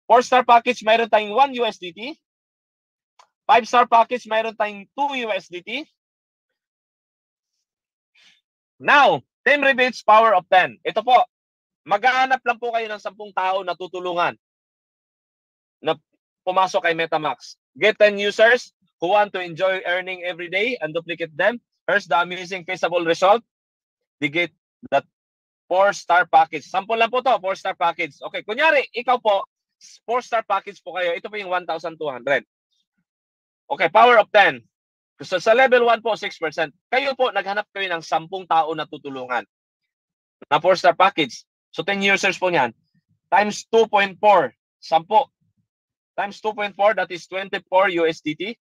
4-star package, mayroon tayong 1 USDT. 5-star package, mayroon tayong 2 USDT. Now, team rebates power of 10. Ito po, maghahanap lang po kayo ng 10 tao na tutulungan na pumasok kay MetaMax. Get 10 users who want to enjoy earning every day and duplicate them. Here's the amazing feasible result. They get that 4-star package. Sample lang po to, 4-star package. Okay, kunyari, ikaw po, 4-star package po kayo. Ito po yung 1,200. Okay, power of 10. So sa level 1 po, 6%. Kayo po, naghanap kayo ng 10 tao na tutulungan na 4-star package. So 10 users po niyan. Times 2.4. 10. Times 2.4, that is 24 USDT.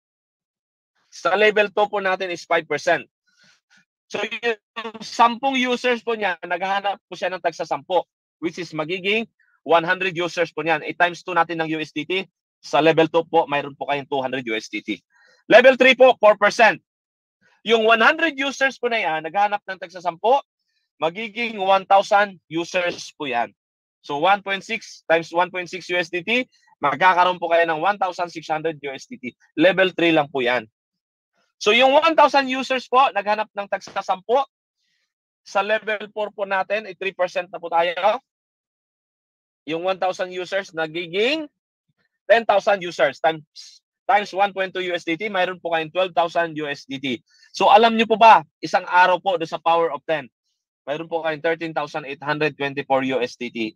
Sa level 2 po natin is 5%. So yung 10 users po niya, naghahanap po siya ng tagsa 10, which is magiging 100 users po niyan. I-times 2 natin ng USDT. Sa level 2 po, mayroon po kayong 200 USDT. Level 3 po, 4%. Yung 100 users po na yan, naghahanap ng tagsa 10, magiging 1,000 users po yan. So 1.6 times 1.6 USDT, magkakaroon po kayo ng 1,600 USDT. Level 3 lang po yan. So yung 1,000 users po, naghanap ng tagsa 10. Sa level 4 po natin, 3% na po tayo. Yung 1,000 users, nagiging 10,000 users times 1.2 USDT, mayroon po kayong 12,000 USDT. So alam niyo po ba, isang araw po do sa power of 10, mayroon po kayong 13,824 USDT.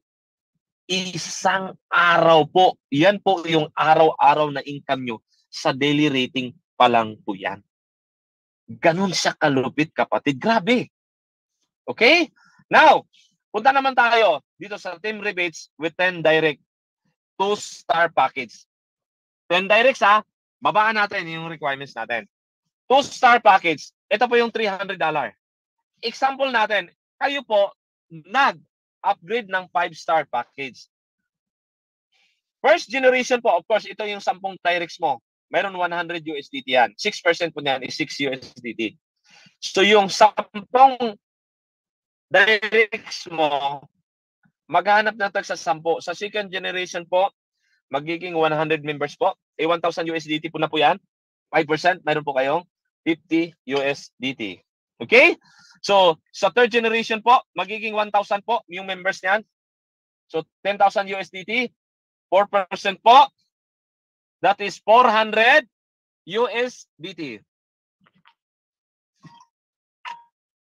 Isang araw po. Yan po yung araw-araw na income nyo. Sa daily rating pa lang po yan. Ganun siya kalupit, kapatid. Grabe. Okay? Now, punta naman tayo dito sa team rebates with 10 direct 2-star package. 10 directs ha, babaan natin yung requirements natin. 2-star package, ito po yung $300. Example natin, kayo po nag-upgrade ng 5-star package. First generation po, of course, ito yung 10 directs mo. Meron 100 USDT yan. 6% po niyan is 6 USDT. So yung 10 directs mo, maghanap na tag sa 10. Sa second generation po, magiging 100 members po. 1,000 USDT po na po yan. 5%, mayroon po kayong 50 USDT. Okay? So, sa third generation po, magiging 1,000 po yung members niyan. So, 10,000 USDT. 4% po. That is 400 USDT.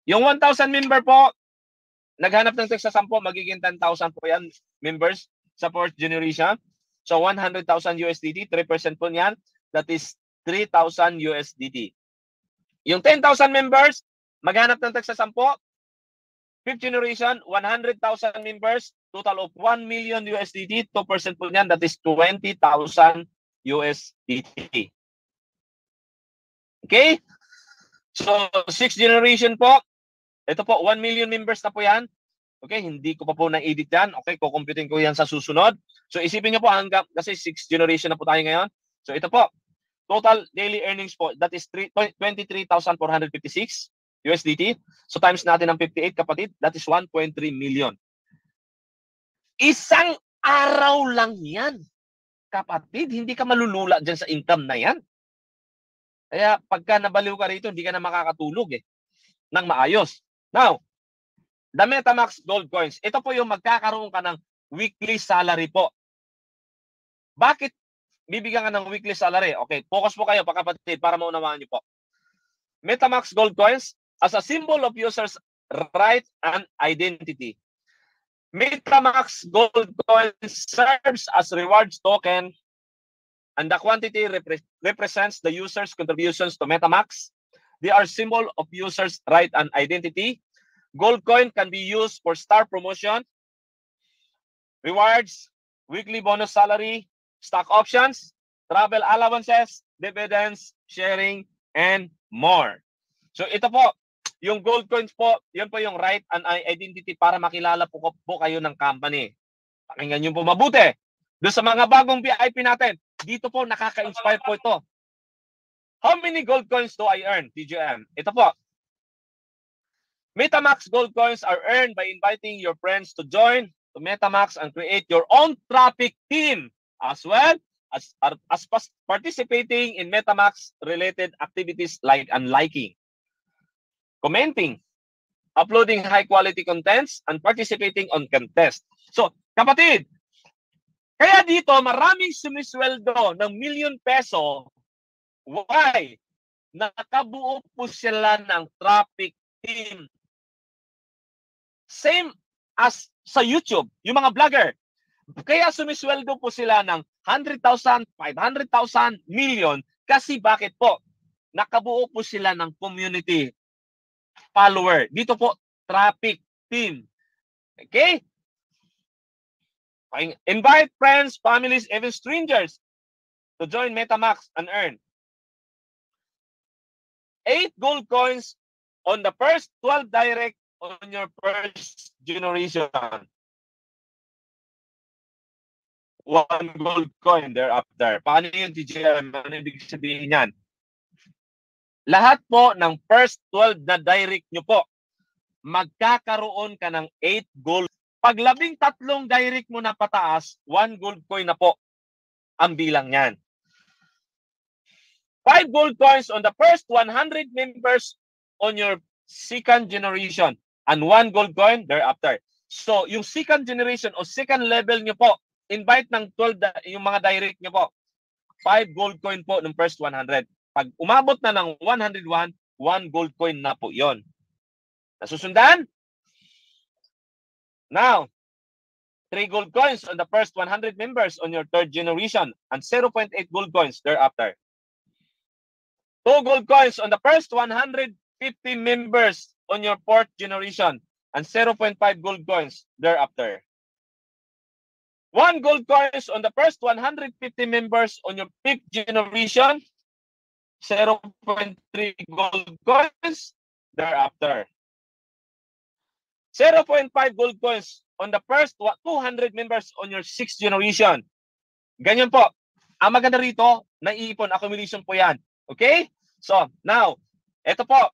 Yung 1,000 member po, naghanap ng tag sa 10, magiging 10,000 po yan members sa fourth generation. So 100,000 USDT, 3% po niyan, that is 3,000 USDT. Yung 10,000 members, maghanap ng tag sa 10, fifth generation, 100,000 members, total of 1 million USDT, 2% po niyan, that is 20,000 USDT. Okay? So, sixth generation po, ito po, 1 million members na po yan. Okay, hindi ko pa po na-edit yan. Okay, kukumputin ko yan sa susunod. So, isipin nyo po hanggang, kasi 6th generation na po tayo ngayon. So, ito po, total daily earnings po, that is 23,456 USDT. So, times natin ng 58, kapatid, that is 1.3 million. Isang araw lang yan. Kapatid, hindi ka malulula dyan sa income na yan. Kaya, pagka nabaliw ka rito, hindi ka na makakatulog ng maayos. Now, the MetaMax Gold Coins, ito po yung magkakaroon ka ng weekly salary po. Bakit bibigyan ka ng weekly salary? Okay, focus po kayo, kapatid, para maunawaan niyo po. MetaMax Gold Coins as a symbol of users' right and identity. MetaMax Gold Coin serves as rewards token, and the quantity represents the user's contributions to MetaMax. They are symbol of users' right and identity. Gold coin can be used for star promotion, rewards, weekly bonus salary, stock options, travel allowances, dividends, sharing, and more. So ito po, yung gold coins po, yun po yung right and identity para makilala po kayo ng company. Pakinggan nyo po mabuti. Doon sa mga bagong VIP natin, dito po nakaka-inspire po ito. How many gold coins do I earn, TGM? Ito po. MetaMax gold coins are earned by inviting your friends to join to MetaMax and create your own traffic team, as well as participating in MetaMax related activities like unliking, commenting, uploading high quality contents, and participating on contests. So, kapatid, kaya dito maraming sumisweldo ng ₱1,000,000. Why? Nakabuo po sila ng traffic team. Same as sa YouTube, yung mga vlogger. Kaya sumisweldo po sila ng 100,000, 500,000, million. Kasi bakit po? Nakabuo po sila ng community follower. Dito po, traffic team. Okay? Invite friends, families, even strangers to join MetaMax and earn 8 gold coins on the first 12 direct on your first generation. 1 gold coin thereafter. Paano yung TGM? Ano ibig sabihin yan? Lahat po ng first 12 na direct nyo po, magkakaroon ka ng 8 gold. Pag 13 direct mo na pataas, 1 gold coin na po ang bilang yan. 5 gold coins on the first 100 members on your second generation and 1 gold coin thereafter. So, yung second generation o second level nyo po, invite ng 12 yung mga direct nyo po. 5 gold coin po ng first 100. Pag umabot na ng 101, 1 gold coin na po yon. Nasusundan? Now, 3 gold coins on the first 100 members on your third generation and 0.8 gold coins thereafter. 2 gold coins on the first 150 members on your fourth generation and 0.5 gold coins thereafter. 1 gold coins on the first 150 members on your fifth generation, 0.3 gold coins thereafter. 0.5 gold coins on the first 200 members on your sixth generation. Ganyan po. Ang maganda rito, naiipon, accumulation po yan. Okay? So, now, ito po.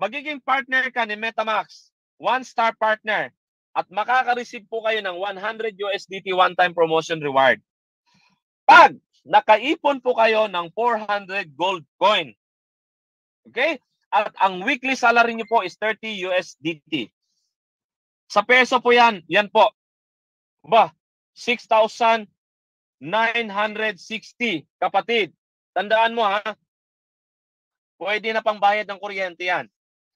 Magiging partner ka ni MetaMax, 1-star partner, at makaka-receive po kayo ng $100 one-time promotion reward. Pag nakaipon po kayo ng 400 gold coin. Okay? At ang weekly salary niyo po is $30. Sa peso po yan, yan po. Ba, 6,960, kapatid. Tandaan mo ha, pwede na pang bayad ng kuryente yan.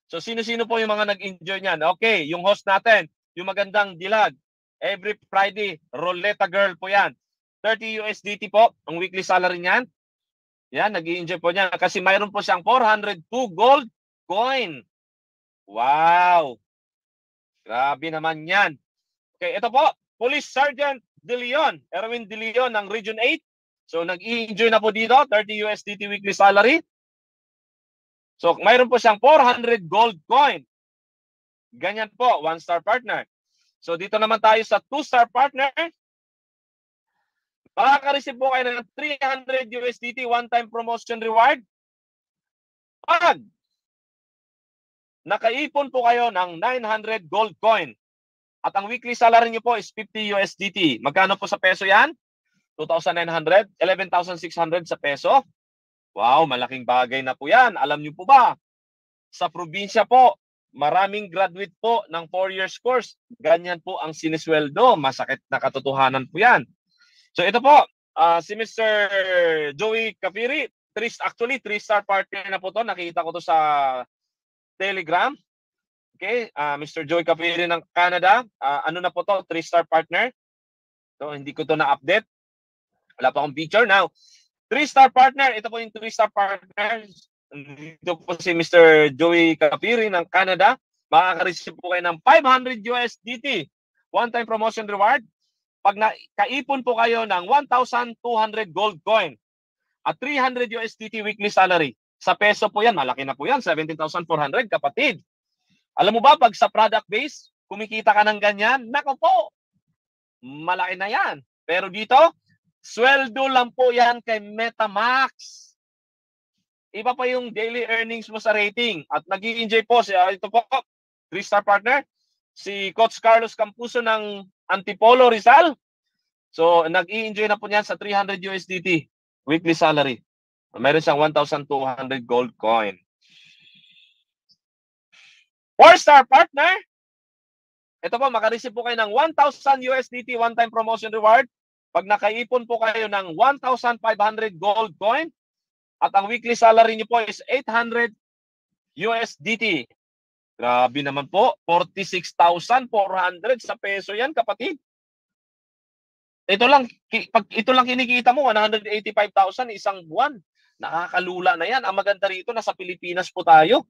So, sino-sino po yung mga nag-enjoy niyan? Okay, yung host natin, yung magandang dilag. Every Friday, Roleta Girl po yan. $30 po, ang weekly salary niyan. Yan, nag-i-enjoy po niyan. Kasi mayroon po siyang 402 gold coin. Wow! Grabe naman yan. Okay, ito po, Police Sergeant De Leon, Erwin De Leon ng Region 8. So, nag-i-enjoy na po dito, $30 weekly salary. So, mayroon po siyang 400 gold coin. Ganyan po, 1-star partner. So, dito naman tayo sa 2-star partner. Makaka-receive po kayo ng $300 one-time promotion reward. Pag nakaipon po kayo ng 900 gold coin at ang weekly salary niyo po is $50. Magkano po sa peso yan? 2,900, 11,600 sa peso. Wow, malaking bagay na po yan. Alam niyo po ba, sa probinsya po, maraming graduate po ng 4 years course. Ganyan po ang sinisweldo. Masakit na katotohanan po yan. So ito po, si Mr. Joey Capiri, actually 3-star partner na po to. Nakita ko to sa Telegram. Okay, Mr. Joey Capiri ng Canada. Ano na po to? 3-star partner. So, hindi ko to na-update. Wala pa akong picture. Now, 3-star partner. Ito po yung 3-star partner. Dito po si Mr. Joey Capiri ng Canada. Makaka-receive po kayo ng 500 USDT. One-time promotion reward. Pag nakaipon po kayo ng 1,200 gold coin at 300 USDT weekly salary. Sa peso po yan, malaki na po yan, 17,400 kapatid. Alam mo ba, pag sa product base, kumikita ka ng ganyan, nako po, malaki na yan. Pero dito, sweldo lang po yan kay MetaMax. Iba pa yung daily earnings mo sa rating. At nag-i-enjoy po siya, ito po, 3-star partner, si Coach Carlos Campuso ng Antipolo Rizal. So, nag-i-enjoy na po niyan sa 300 USDT weekly salary. Meron siyang 1,200 gold coin. 4-star partner, ito po, makareceive po kayo ng 1,000 USDT one-time promotion reward. Pag nakaipon po kayo ng 1,500 gold coin at ang weekly salary niyo po is 800 USDT. Grabe naman po, 46,400 sa peso yan, kapatid. Ito lang kinikita mo, 185,000 isang buwan. Nakakalula na yan. Ang maganda rito, nasa Pilipinas po tayo.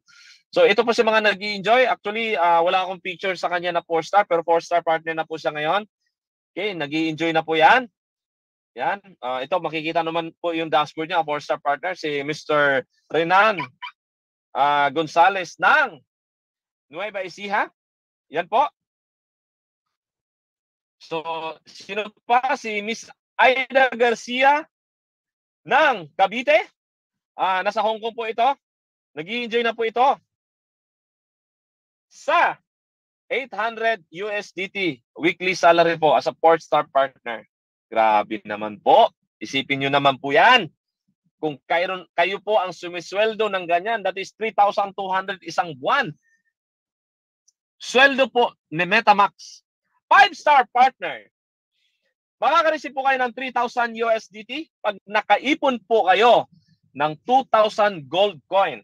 So ito po sa mga nag-i-enjoy. Actually, wala akong picture sa kanya na 4-star, pero 4-star partner na po siya ngayon. Okay, nag-i-enjoy na po yan. Yan. Ito, makikita naman po yung dashboard niya, 4-star partner, si Mr. Renan Gonzales ng Nueva Ecija. Yan po. So, sino pa? Si Miss Aida Garcia ng Cavite. Nasa Hong Kong po ito. Nag-i-enjoy na po ito sa 800 USDT weekly salary po as a 4-star partner. Grabe naman po. Isipin nyo naman po yan. Kung kayo po ang sumisweldo ng ganyan, that is 3,200 isang buwan. Sweldo po ni MetaMax. 5-star partner. Makaka-receive po kayo ng 3,000 USDT pag nakaipon po kayo ng 2,000 gold coin.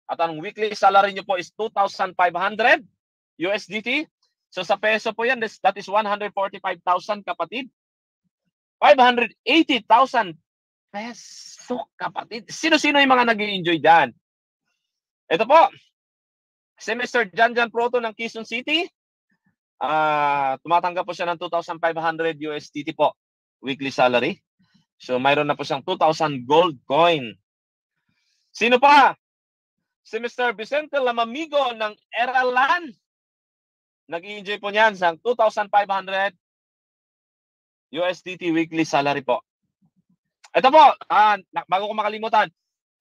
At ang weekly salary nyo po is 2,500 USDT. So sa peso po yan, that is 145,000 kapatid. 580,000 peso kapatid. Sino-sino yung mga nag-i-enjoy dyan? Ito po, si Mr. Janjan Proto ng Quezon City. Tumatanggap po siya ng 2,500 USDT po weekly salary. So mayroon na po siyang 2,000 gold coin. Sino pa? Si Mr. Vicente Lamamigo ng Eralan. Nag-i-enjoy po niyan sa 2,500 USDT weekly salary po. Ito po, bago ko makalimutan,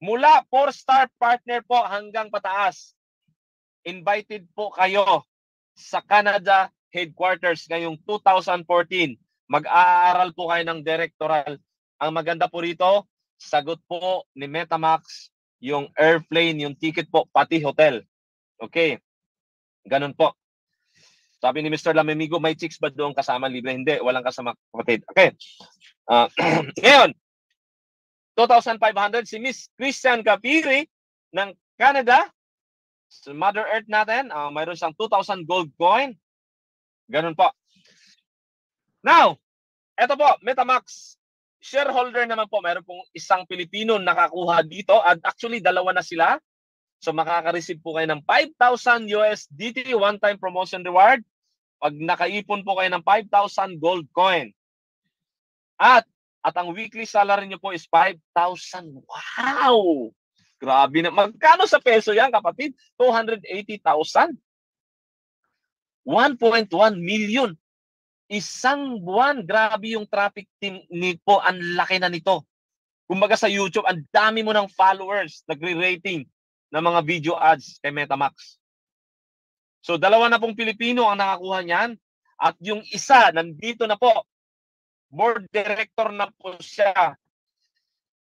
mula 4-star partner po hanggang pataas, invited po kayo sa Canada headquarters ngayong 2014. Mag-aaral po kayo ng directoral. Ang maganda po rito, sagot po ni MetaMax yung airplane, yung ticket po, pati hotel. Okay. Ganun po. Sabi ni Mr. Lamamigo, may chicks ba doon kasama libre? Hindi, walang kasama kapatid. Okay. Ngayon, 2,500 si Miss Christian Capiri ng Canada. So Mother Earth natin, mayroon siyang 2,000 gold coin. Ganun po. Now, eto po, MetaMax shareholder naman po. Mayroon pong isang Pilipino nakakuha dito. At actually, dalawa na sila. So makaka-receive po kayo ng 5,000 USDT one-time promotion reward. Pag nakaipon po kayo ng 5,000 gold coin. At ang weekly salary nyo po is 5,000. Wow! Grabe na. Magkano sa peso yan, kapatid? 280,000. 1.1 million. Isang buwan. Grabe yung traffic team po. Ang laki na nito. Kumbaga sa YouTube, ang dami mo ng followers. Nagre-rating ng mga video ads kay MetaMax. So, dalawa na pong Pilipino ang nakakuha niyan. At yung isa, nandito na po. Board director na po siya.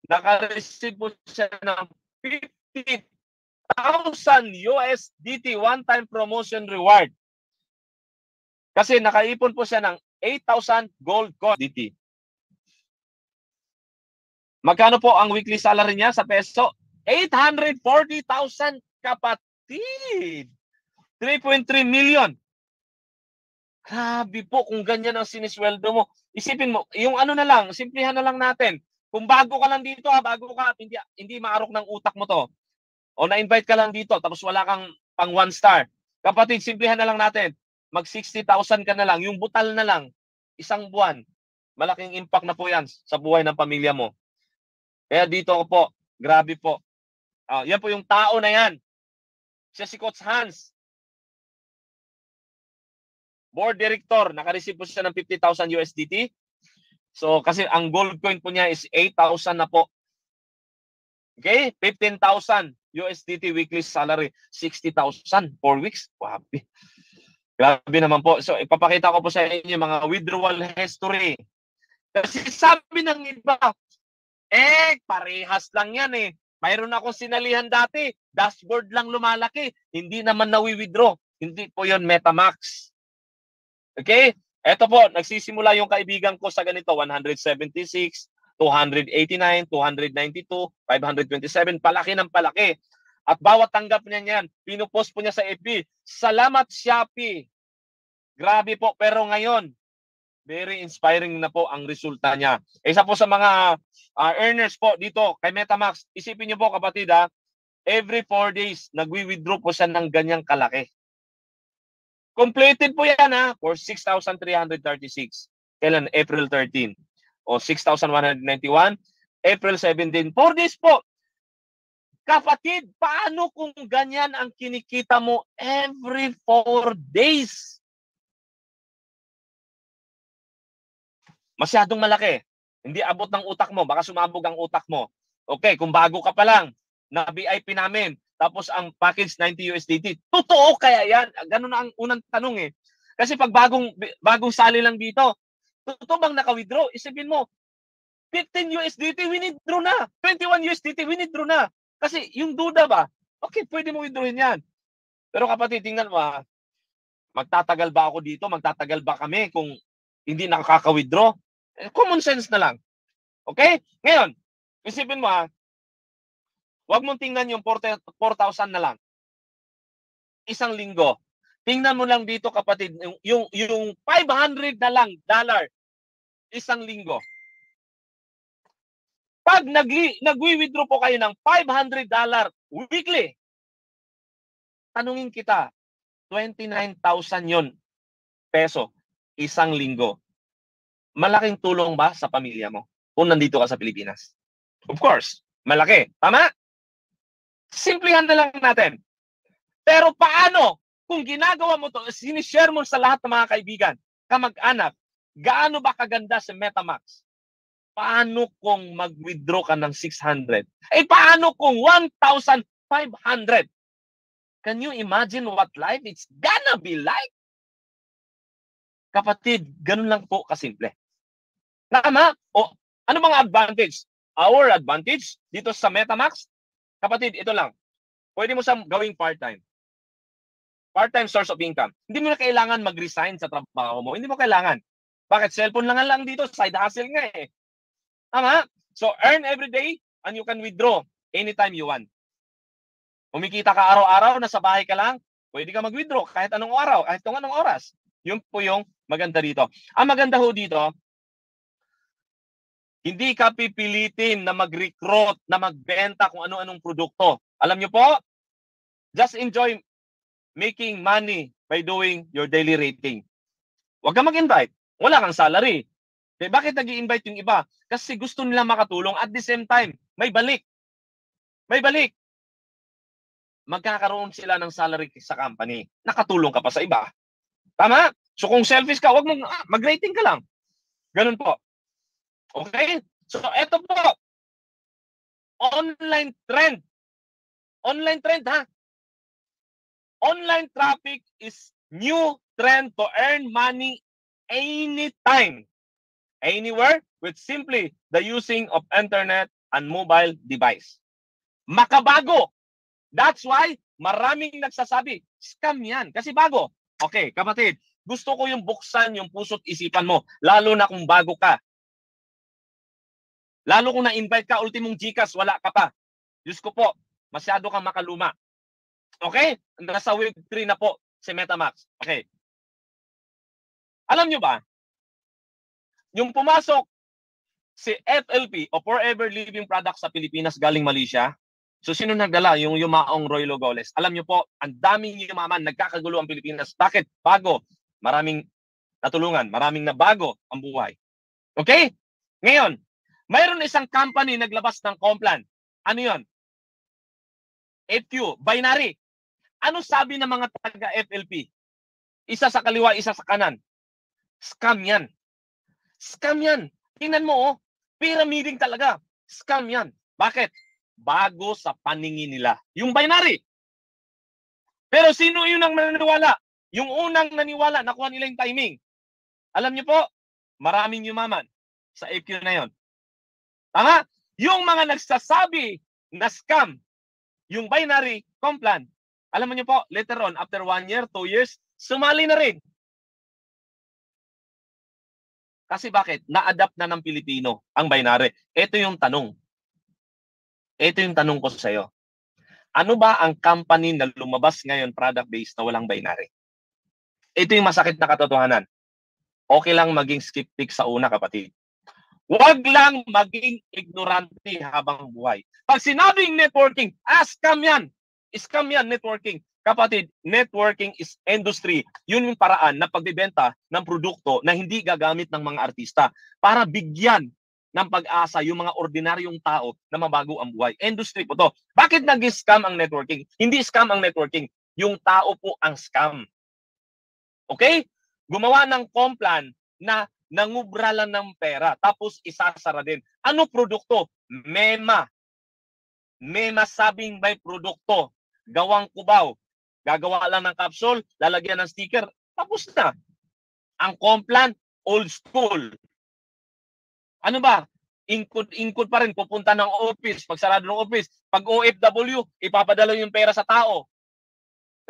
Naka-receive po siya ng 50,000 USDT one-time promotion reward. Kasi nakaipon po siya ng 8,000 gold coin DT. Magkano po ang weekly salary niya sa peso? 840,000 kapatid. 3.3 million. Grabe po kung ganyan ang sinisweldo mo. Isipin mo, yung ano na lang, simplihan na lang natin. Kung bago ka lang dito, bago ka, hindi maarok ng utak mo to. O na-invite ka lang dito, tapos wala kang pang 1 star. Kapatid, simplihan na lang natin. Mag 60,000 ka na lang, yung butal na lang, isang buwan. Malaking impact na po yan sa buhay ng pamilya mo. Kaya dito ko po, grabe po. Yan po yung tao na yan. Siya si Coach Hans. Board director, naka-receive po siya ng 50,000 USDT. So, kasi ang gold coin po niya is 8,000 na po. Okay? 15,000 USDT weekly salary. 60,000 4 weeks. Grabe. Grabe naman po. So, ipapakita ko po sa inyo mga withdrawal history. Kasi sabi ng iba, parehas lang yan eh. Mayroon akong sinalihan dati. Dashboard lang lumalaki. Hindi naman nawi-withdraw. Hindi po yon MetaMax. Okay? Ito po, nagsisimula yung kaibigan ko sa ganito, 176, 289, 292, 527, palaki ng palaki. At bawat tanggap niya niyan, pinupost po niya sa FB, salamat Shopee. Grabe po, pero ngayon, very inspiring na po ang resulta niya. Isa po sa mga earners po dito kay MetaMax, isipin niyo po kapatid every 4 days, nagwi-withdraw po siya ng ganyang kalaki. Completed po yan for 6,336. Kailan? April 13. O 6,191. April 17. 4 days po. Kapatid, paano kung ganyan ang kinikita mo every 4 days? Masyadong malaki. Hindi abot ng utak mo. Baka sumabog ang utak mo. Okay, kung bago ka pa lang, na VIP namin, tapos ang package 90 USDT. Totoo kaya yan? Ganun na ang unang tanong eh. Kasi pag bagong sali lang dito, totoo bang naka-withdraw? Isipin mo, 15 USDT, withdraw na. 21 USDT, withdraw na. Kasi yung duda ba, okay, pwede mo withdrawin yan. Pero kapatid, tingnan mo magtatagal ba ako dito? Magtatagal ba kami kung hindi nakaka-withdraw? Common sense na lang. Okay? Ngayon, isipin mo huwag mong tingnan yung 4,000 na lang. Isang linggo. Tingnan mo lang dito kapatid, yung 500 na lang dollar isang linggo. Pag nagwi-withdraw po kayo ng $500 weekly, tanungin kita, 29,000 yon peso isang linggo. Malaking tulong ba sa pamilya mo kung nandito ka sa Pilipinas? Of course, malaki. Tama? Simplihan na lang natin. Pero paano kung ginagawa mo to, sinishare mo sa lahat ng mga kaibigan, kamag-anak, gaano ba kaganda si MetaMax? Paano kung mag-withdraw ka ng 600? Paano kung 1,500? Can you imagine what life it's gonna be like? Kapatid, ganun lang po kasimple. Tama? O, ano mga advantage? Our advantage dito sa MetaMax, kapatid, ito lang. Pwede mo siyang gawing part-time. Part-time source of income. Hindi mo na kailangan mag-resign sa trabaho mo. Hindi mo kailangan. Bakit? Cellphone lang dito. Side hustle nga eh. Tama? So, earn every day and you can withdraw anytime you want. Kumikita ka araw-araw, nasa bahay ka lang, pwede ka mag-withdraw kahit anong araw, kahit anong oras. Yun po yung maganda dito. Ang maganda ho dito, hindi ka pipilitin na mag-recruit, na magbenta kung ano-anong produkto. Alam nyo po, just enjoy making money by doing your daily rating. Huwag ka mag-invite. Wala kang salary. Bakit nag-i-invite yung iba? Kasi gusto nila makatulong at the same time, may balik. May balik. Magkakaroon sila ng salary sa company. Nakatulong ka pa sa iba. Tama? So kung selfish ka, huwag mong mag-rating ka lang. Ganun po. Okay? So eto po. Online trend. Online trend Online traffic is new trend to earn money anytime, anywhere, with simply the using of internet and mobile device. Makabago. That's why maraming nagsasabi, scam yan. Kasi bago. Okay, kapatid, gusto ko yung buksan yung puso't isipan mo, lalo na kung bago ka. Lalo kung na-invite ka, ultimong GCash, wala ka pa. Diyos ko po, masyado kang makaluma. Okay? Nasa week 3 na po. si MetaMask. Okay. Alam nyo ba, yung pumasok si FLP o Forever Living Products sa Pilipinas galing Malaysia, so sino nagdala? Yung yumaong Roy Logoles. Alam nyo po, ang daming yumaman, nagkakagulo ang Pilipinas. Bakit? Bago. Maraming natulungan, maraming nabago ang buhay. Okay? Ngayon, mayroon isang company naglabas ng Complan. Ano yon? FQ, binary. Ano sabi ng mga taga-FLP? Isa sa kaliwa, isa sa kanan. Scam yan. Scam yan. Tingnan mo, oh. Pyramiding talaga. Scam yan. Bakit? Bago sa paningin nila. Yung binary. Pero sino yung nang naniwala? Yung unang naniwala, nakuha nila yung timing. Alam niyo po, maraming yumaman sa FQ na yon. Tama? Yung mga nagsasabi na scam, yung binary, Complan, alam niyo po, later on, after 1 year, 2 years, sumali na rin. Kasi bakit? Na-adapt na ng Pilipino ang binary. Ito yung tanong. Ito yung tanong ko sa iyo. Ano ba ang company na lumabas ngayon product-based na walang binary? Ito yung masakit na katotohanan. Okay lang maging skeptic sa una, kapatid. Huwag lang maging ignorante habang buhay. Pag sinabing networking, scam yan. Scam yan, networking. Kapatid, networking is industry. Yun yung paraan na pagbibenta ng produkto na hindi gagamit ng mga artista para bigyan ng pag-asa yung mga ordinaryong tao na mabago ang buhay. Industry po to. Bakit nag-scam ang networking? Hindi scam ang networking. Yung tao po ang scam. Okay? Gumawa ng Complan na nangubra lang ng pera tapos isasara din. Ano produkto? Mema. Mema sabing may produkto. Gawang Cubao. Gagawa lang ng capsule, lalagyan ng sticker, tapos na. Ang Complan, old school. Ano ba? Ingkod pa rin, pupunta ng office, pag sarado ng office. Pag OFW, ipapadala yung pera sa tao.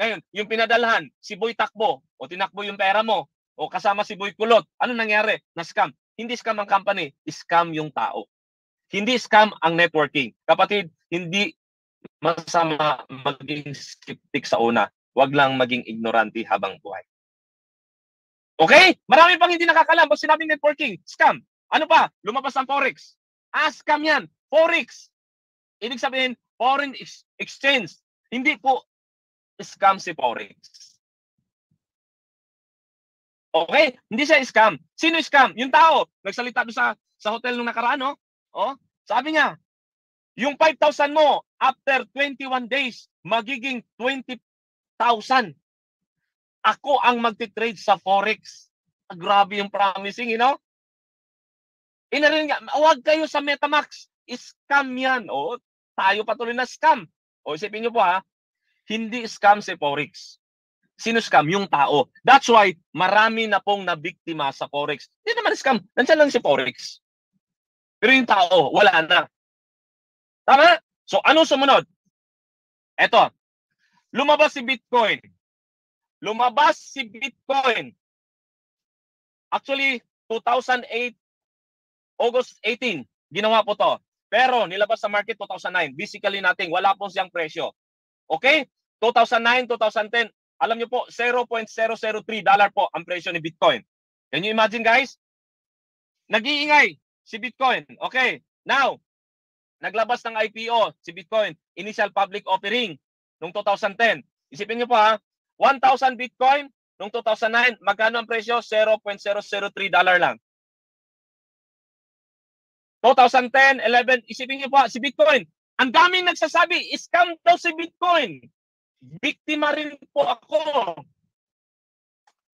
Ngayon, yung pinadalhan, si Boy takbo, o tinakbo yung pera mo, o kasama si Boy kulot. Ano nangyari? Na-scam. Hindi scam ang company, scam yung tao. Hindi scam ang networking. Kapatid, hindi masama maging skeptic sa una. Huwag lang maging ignorante habang buhay. Okay? Marami pang hindi nakakalam. Pag sinabing networking, scam. Ano pa? Lumabas ang Forex. Scam yan. Forex. Ibig sabihin, foreign exchange. Hindi po scam si Forex. Okay? Hindi siya scam. Sino scam? Yung tao. Nagsalita doon sa hotel nung nakaraan, no? Oh, sabi niya, yung 5,000 mo, after 21 days, magiging 20,000. Ako ang magti-trade sa Forex. Grabe yung promising, you know? Inarin nga, huwag kayo sa MetaMask. Scam yan. O, tayo patuloy na scam. O, isipin nyo po ha, hindi scam si Forex. Sino scam? Yung tao. That's why, marami na pong nabiktima sa Forex. Hindi naman scam. Nandiyan lang si Forex. Pero yung tao, wala na. Tama? So, ano sumunod? Eto, lumabas si Bitcoin. Lumabas si Bitcoin. Actually, 2008, August 18, ginawa po to. Pero nilabas sa market 2009. Basically natin, wala pong siyang presyo. Okay? 2009, 2010, alam nyo po, $0.003 po ang presyo ni Bitcoin. Can you imagine, guys? Nag-iingay si Bitcoin. Okay, now, naglabas ng IPO si Bitcoin, initial public offering noong 2010. Isipin niyo po ha, 1,000 Bitcoin noong 2009, magkano ang presyo? $0.003 lang. 2010, 11, isipin niyo po ha, si Bitcoin, ang daming nagsasabi, scam daw si Bitcoin. Biktima rin po ako.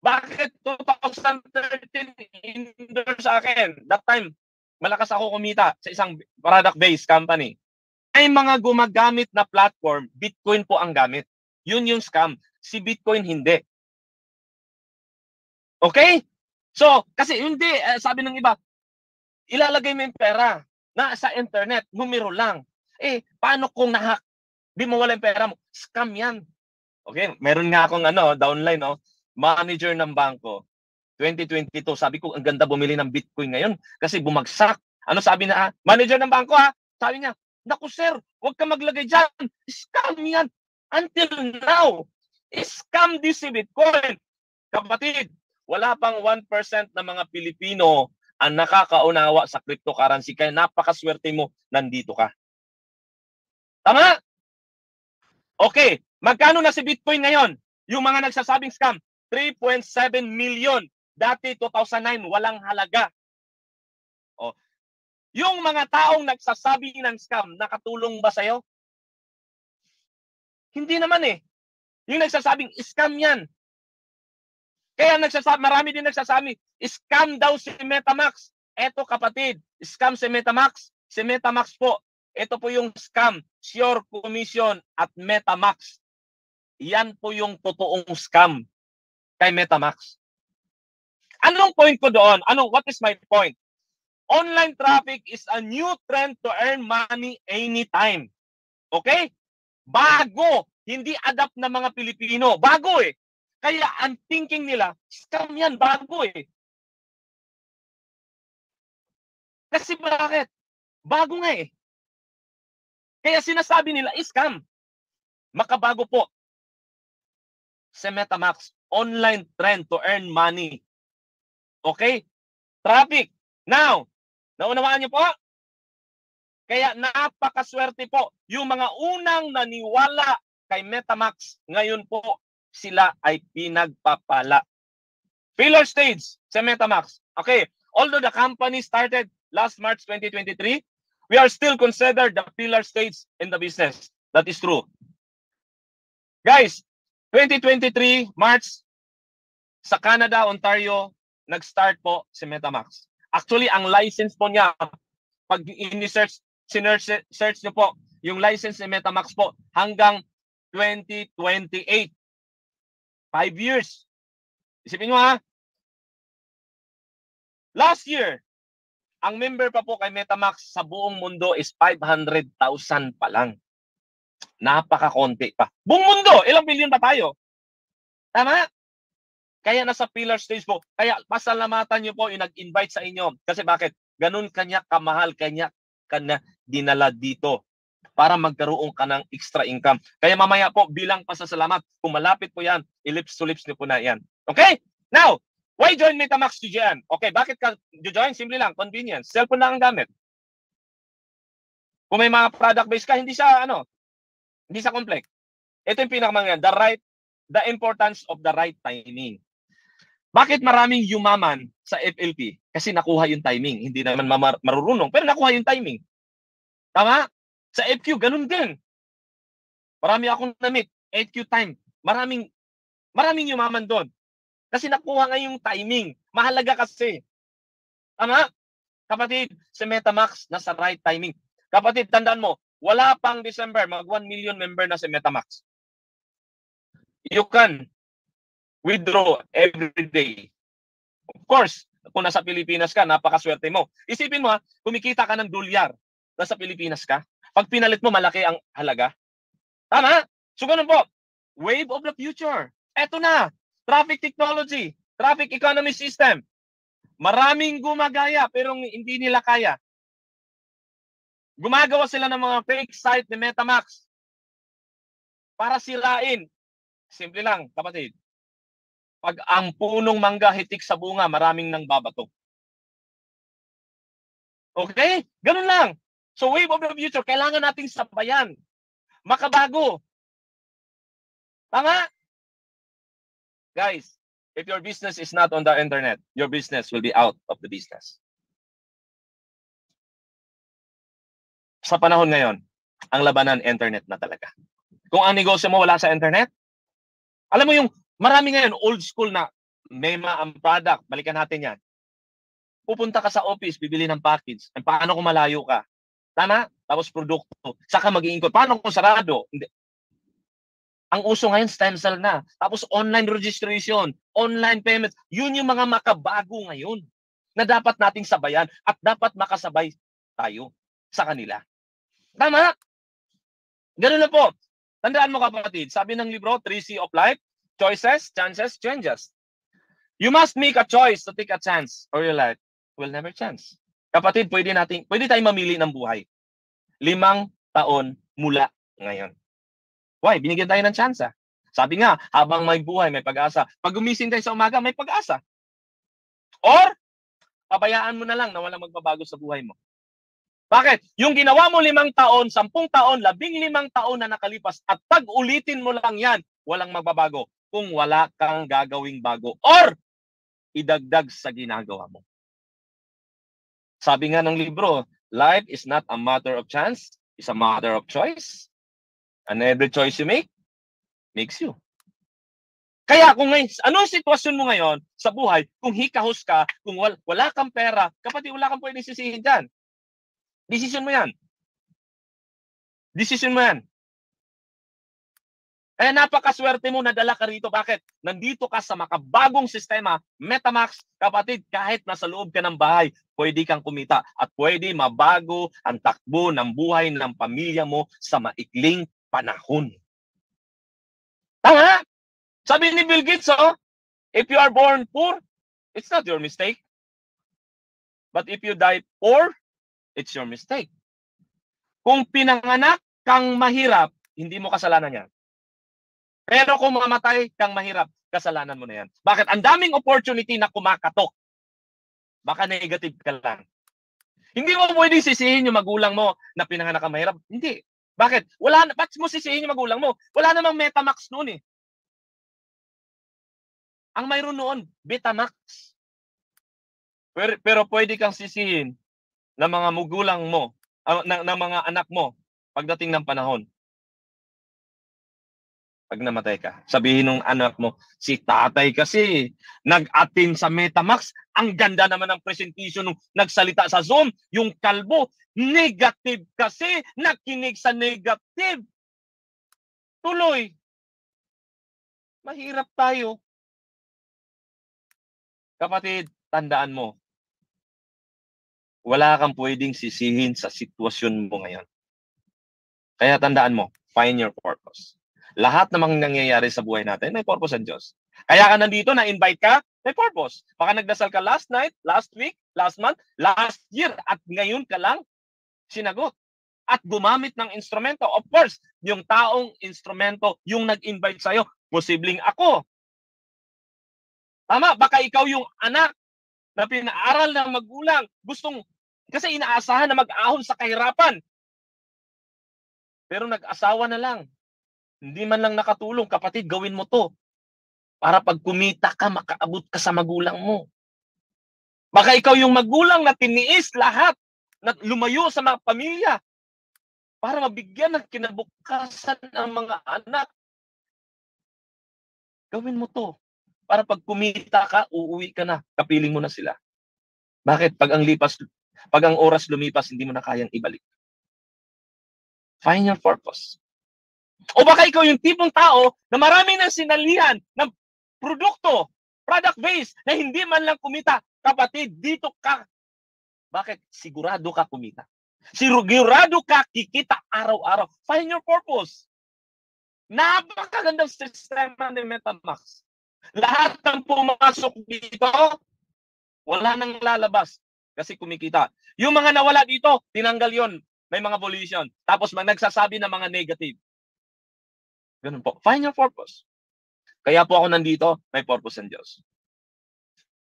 Bakit 2013 in-endorse sa akin? That time, malakas ako kumita sa isang product-based company. Ay mga gumagamit na platform, Bitcoin po ang gamit. Yun yung scam. Si Bitcoin hindi. Okay? So, kasi hindi, sabi ng iba, ilalagay mo yung pera na sa internet, numero lang. Paano kung nahack? Di mo wala yung pera mo. Scam yan. Okay? Meron nga akong downline, manager ng bangko. 2022, sabi ko, ang ganda bumili ng Bitcoin ngayon kasi bumagsak. Ano sabi na, manager ng bangko sabi niya, naku sir, huwag ka maglagay dyan. Scam yan. Until now, Scam din si Bitcoin. Kapatid, wala pang 1% ng mga Pilipino ang nakakaunawa sa cryptocurrency. Kaya napakaswerte mo, nandito ka. Tama? Okay, magkano na si Bitcoin ngayon? Yung mga nagsasabing scam, 3.7 million. Dati 2009, walang halaga. O, yung mga taong nagsasabi ng scam, nakatulong ba sa'yo? Hindi naman eh. Yung nagsasabing scam yan. Kaya marami din nagsasabi, scam daw si MetaMask. Eto kapatid, scam si MetaMask. Si MetaMask po, ito po yung scam, Sure Commission at MetaMask. Yan po yung totoong scam kay MetaMask. Anong point ko doon? What is my point? Online traffic is a new trend to earn money anytime. Okay? Bago. Hindi adapt ng mga Pilipino. Bago eh. Kaya ang thinking nila, scam yan. Bago eh. Kasi bakit? Bago nga eh. Kaya sinasabi nila, scam. Makabago po. Sa MetaMask, online trend to earn money. Okay? Traffic. Now, naunawaan niyo po? Kaya napakaswerte po. Yung mga unang naniwala kay MetaMask, ngayon po sila ay pinagpapala. Pillar stage sa MetaMask. Okay, although the company started last March 2023, we are still considered the pillar stage in the business. That is true. Guys, 2023, March, sa Canada, Ontario, nag-start po si MetaMask. Actually, ang license po niya, pag search nyo po, yung license ni MetaMask po, hanggang 2028. 5 years. Isipin nyo ha. Last year, ang member pa po kay MetaMask sa buong mundo is 500,000 pa lang. Napaka-konti pa. Buong mundo, ilang billion pa tayo? Tama? Kaya nasa pillar stage po. Kaya pasalamatan nyo po yung nag-invite sa inyo. Kasi bakit? Ganun kanya kamahal, kanya dinala dito para magkaroon ka ng extra income. Kaya mamaya po, bilang pasasalamat, kung malapit po yan, ilips to lips nyo po na yan. Okay? Now, why join MetaMask to dyan? Okay, bakit ka join? Simple lang, convenience. Cellphone lang ang gamit. Kung may mga product-based ka, hindi siya complex. Ito yung pinakamangan, the importance of the right timing. Bakit maraming yumaman sa FLP? Kasi nakuha yung timing. Hindi naman marurunong, pero nakuha yung timing. Tama? Sa FQ, ganun din. Marami akong na-meet. FQ time. Maraming yumaman doon. Kasi nakuha nga yung timing. Mahalaga kasi. Tama? Kapatid, sa MetaMask, nasa right timing. Kapatid, tandaan mo, wala pang December, mag 1 million member na sa MetaMask. You can withdraw every day. Of course, kung nasa Pilipinas ka, napakaswerte mo. Isipin mo ha, kumikita ka ng dolyar, nasa Pilipinas ka, pag pinalit mo, malaki ang halaga. Tama? So ganun po, wave of the future. Eto na, traffic technology, traffic economy system. Maraming gumagaya, pero hindi nila kaya. Gumagawa sila ng mga fake site ni MetaMask para sirain. Simple lang, kapatid. Pag ang punong mangga hitik sa bunga, maraming nang babato. Okay? Ganun lang. So wave of the future, kailangan nating sabayan. Makabago. Tama? Guys, if your business is not on the internet, your business will be out of the business. Sa panahon ngayon, ang labanan internet na talaga. Kung ang negosyo mo wala sa internet, alam mo yung marami ngayon old school na mema ang product, balikan natin yan. Pupunta ka sa office, bibili ng package. Paano kung malayo ka? Tama? Tapos produkto. Saka mag-iingkot. Paano kung sarado? Hindi. Ang uso ngayon, stem cell na. Tapos online registration, online payment. Yun yung mga makabago ngayon na dapat nating sabayan at dapat makasabay tayo sa kanila. Tama? Ganun na po. Tandaan mo kapatid, sabi ng libro, 3C of Life, choices, chances, changes. You must make a choice to take a chance or your life will never chance. Kapatid, pwede tayong mamili ng buhay. 5 taon mula ngayon. Why? Binigyan tayo ng chance. Sabi nga, habang may buhay, may pag-asa. Pag gumising tayo sa umaga, may pag-asa. Or, pabayaan mo na lang na walang magbabago sa buhay mo. Bakit? Yung ginawa mo 5 taon, 10 taon, 15 taon na nakalipas at pag ulitin mo lang yan, walang magbabago kung wala kang gagawing bago or idagdag sa ginagawa mo. Sabi nga ng libro, life is not a matter of chance, it's a matter of choice. And every choice you make, makes you. Kaya kung ngayon, anong sitwasyon mo ngayon sa buhay, kung hikahos ka, kung wala kang pera, kapatid, wala kang pwedeng sisihin dyan. Decision mo yan. Decision mo yan. Kaya napakaswerte mo, nadala ka rito. Bakit? Nandito ka sa makabagong sistema, Metamax, kapatid, kahit nasa loob ka ng bahay, pwede kang kumita at pwede mabago ang takbo ng buhay ng pamilya mo sa maikling panahon. Tama? Sabi ni Bill Gates, if you are born poor, it's not your mistake. But if you die poor, it's your mistake. Kung pinanganak kang mahirap, hindi mo kasalanan yan. Pero kung mamatay kang mahirap, kasalanan mo na yan. Bakit? Ang daming opportunity na kumakatok. Baka negative ka lang. Hindi mo pwedeng sisihin yung magulang mo na pinanganak kang mahirap. Hindi. Bakit? Ba't mo sisihin yung magulang mo? Wala namang Metamax noon eh. Ang mayroon noon, Betamax. Pero pwede kang sisihin ng mga magulang mo, ng mga anak mo, pagdating ng panahon. Pag namatay ka, sabihin ng anak mo, si tatay kasi nag-attend sa Metamax, ang ganda naman ng presentation nung nagsalita sa Zoom, yung kalbo, negative kasi, nakinig sa negative. Tuloy. Mahirap tayo. Kapatid, tandaan mo, wala kang pwedeng sisihin sa sitwasyon mo ngayon. Kaya tandaan mo, find your purpose. Lahat namang nangyayari sa buhay natin, may purpose ang Diyos. Kaya ka nandito, na-invite ka, may purpose. Baka nagdasal ka last night, last week, last month, last year, at ngayon ka lang sinagot. At gumamit ng instrumento. Of course, yung taong instrumento, yung nag-invite sa'yo, posibleng ako. Tama, baka ikaw yung anak na pinaaral ng magulang, kasi inaasahan na mag-ahon sa kahirapan. Pero nag-asawa na lang. Hindi man lang nakatulong, kapatid, gawin mo to. Para pag kumita ka, makaabot ka sa magulang mo. Baka ikaw yung magulang na tiniis lahat, na lumayo sa mga pamilya, para mabigyan ng kinabukasan ng mga anak. Gawin mo to. Para pag kumita ka, uuwi ka na. Kapiling mo na sila. Bakit? Pag ang oras lumipas, hindi mo na kayang ibalik. Find your purpose. O baka ikaw yung tipong tao na marami ng sinalihan ng produkto, product base, na hindi man lang kumita. Kapatid, dito ka. Bakit? Sigurado ka kumita. Sigurado ka kikita araw-araw. Find your purpose. Napakagandang sistema ni Metamax. Lahat ng pumasok dito, wala nang lalabas kasi kumikita. Yung mga nawala dito, tinanggal yon. May mga volition. Tapos nagsasabi ng mga negative. Ganun po. Find your purpose. Kaya po ako nandito, may purpose ng Diyos.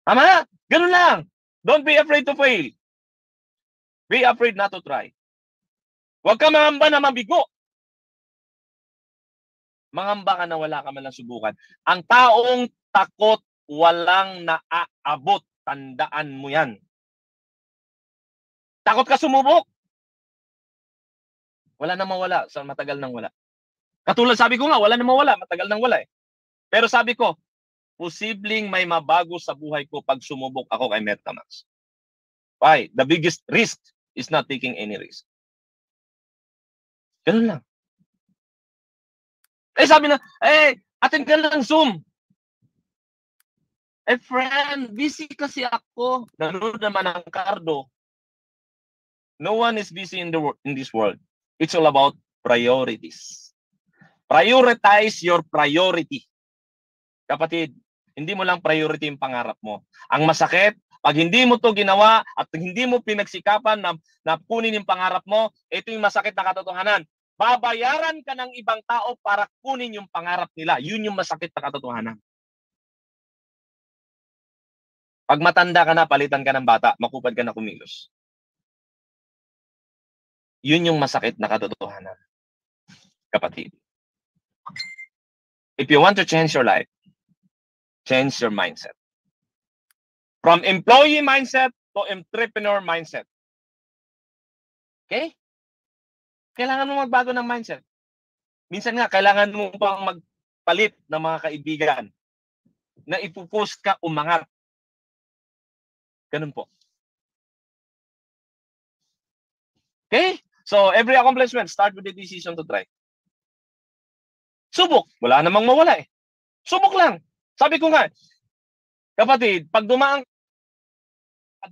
Tama? Ganun lang. Don't be afraid to fail. Be afraid not to try. Huwag ka mangamba na mabigo. Mangamba ka na wala ka man lang subukan. Ang taong takot, walang naaabot. Tandaan mo yan. Takot ka sumubok. Wala na mawala sa matagal nang wala. Katulad sabi ko nga, wala na mawala, matagal nang wala eh. Pero sabi ko, posibleng may mabago sa buhay ko pag sumubok ako kay Metamax. Why? The biggest risk is not taking any risk. Ganun lang. Sabi na, attend ka lang Zoom. Friend, busy kasi ako. Nanonood naman ang Cardo. No one is busy in this world. It's all about priorities. Prioritize your priority. Kapatid, hindi mo lang priority yung pangarap mo. Ang masakit, pag hindi mo to ginawa at hindi mo pinagsikapan na kunin yung pangarap mo, ito yung masakit na katotohanan. Babayaran ka ng ibang tao para kunin yung pangarap nila. Yun yung masakit na katotohanan. Pag matanda ka na, palitan ka ng bata, makupad ka na kumilos. Yun yung masakit na katotohanan, kapatid. If you want to change your life, change your mindset. From employee mindset to entrepreneur mindset. Okay? Kailangan mo magbago ng mindset. Minsan nga, kailangan mo pang magpalit ng mga kaibigan na ipupush ka umangat. Ganun po. Okay? So, every accomplishment, start with the decision to try. Subok. Wala namang mawala eh. Subok lang. Sabi ko nga, kapatid, pag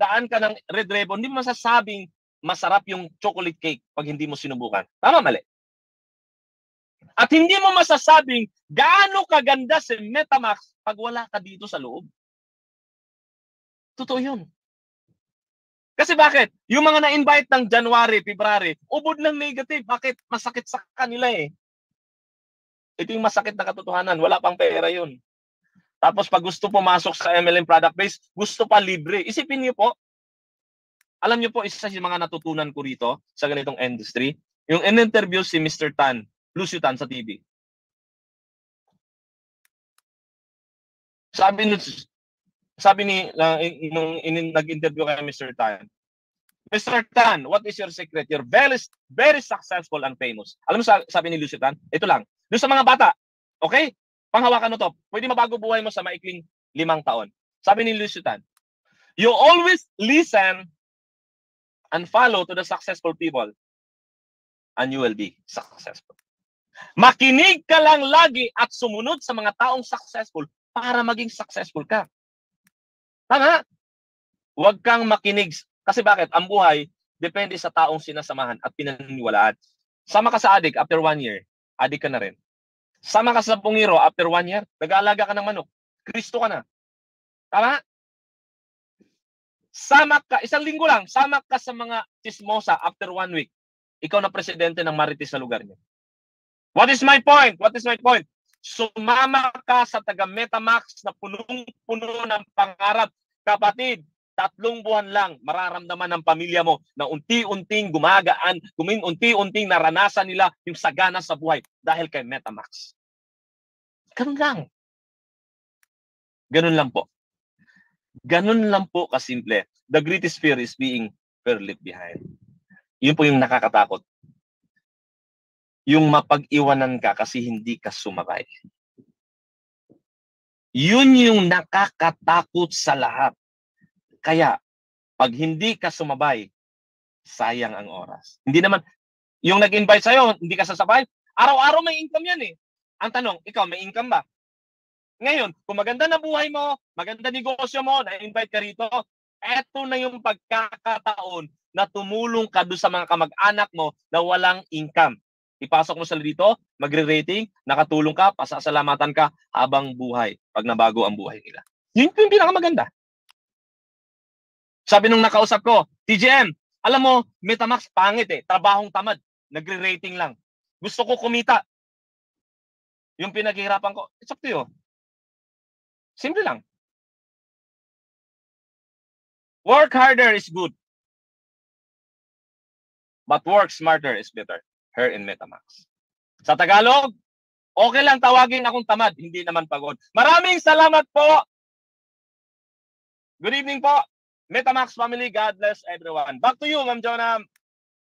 daan ka ng Red Ribbon, hindi mo masasabing masarap yung chocolate cake pag hindi mo sinubukan. Tama, mali? At hindi mo masasabing gaano kaganda si Metamax pag wala ka dito sa loob. Totoo yun. Kasi bakit? Yung mga na-invite ng January, February, ubod ng negative. Bakit? Masakit sa kanila eh. Ito yung masakit na katotohanan. Wala pang pera yun. Tapos pag gusto pumasok sa MLM product base, gusto pa libre. Isipin niyo po, alam niyo po, isa sa mga natutunan ko rito sa ganitong industry, yung in-interview si Mr. Tan, Lucio Tan sa TV. Sabi ni nung nag-interview kay Mr. Tan, Mr. Tan, what is your secret? You're very, very successful and famous. Alam mo sabi ni Lucio Tan? Ito lang. Doon sa mga bata, okay? Panghawakan mo to. Pwede mabago buhay mo sa maikling 5 taon. Sabi ni Lucio Tan, you always listen and follow to the successful people and you will be successful. Makinig ka lang lagi at sumunod sa mga taong successful para maging successful ka. Tama? Huwag kang makinig. Kasi bakit? Ang buhay, depende sa taong sinasamahan at pinaniniwalaan. Sama ka sa adik, after 1 year, adik ka na rin. Sama ka sa pungiro, after 1 year, nag-aalaga ka ng manok. Kristo ka na. Tama? Sama ka, 1 linggo lang, sama ka sa mga chismosa after 1 week. Ikaw na presidente ng Marites sa lugar niyo. What is my point? What is my point? Sumama ka sa taga-Metamax na punong-puno ng pangarap. Kapatid, 3 buwan lang, mararamdaman ng pamilya mo na unti-unting gumagaan, unti-unting naranasan nila yung sagana sa buhay dahil kay Metamax. Ganun lang. Ganun lang po. Ganun lang po kasimple. The greatest fear is being left behind. Yun po yung nakakatakot. Yung mapag-iwanan ka kasi hindi ka sumakay. Yun yung nakakatakot sa lahat. Kaya, pag hindi ka sumabay, sayang ang oras. Hindi naman, yung nag-invite sa'yo, hindi ka sasabay, araw-araw may income yan eh. Ang tanong, ikaw may income ba? Ngayon, kung maganda na buhay mo, maganda negosyo mo, na-invite ka rito, eto na yung pagkakataon na tumulong ka doon sa mga kamag-anak mo na walang income. Ipasok mo sila dito, magre-rating, nakatulong ka, pasasalamatan ka habang buhay pag nabago ang buhay nila. Yun yung pinakamaganda. Sabi nung nakausap ko, TGM, alam mo, Metamax pangit eh, trabahong tamad, nagre-rating lang. Gusto ko kumita. Yung pinaghihirapan ko, it's up to you. Simple lang. Work harder is good. But work smarter is better. Here in Metamax. Sa Tagalog, okay lang tawagin akong tamad, hindi naman pagod. Maraming salamat po. Good evening po. Metamax family, God bless everyone. Back to you, Ma'am Jonah.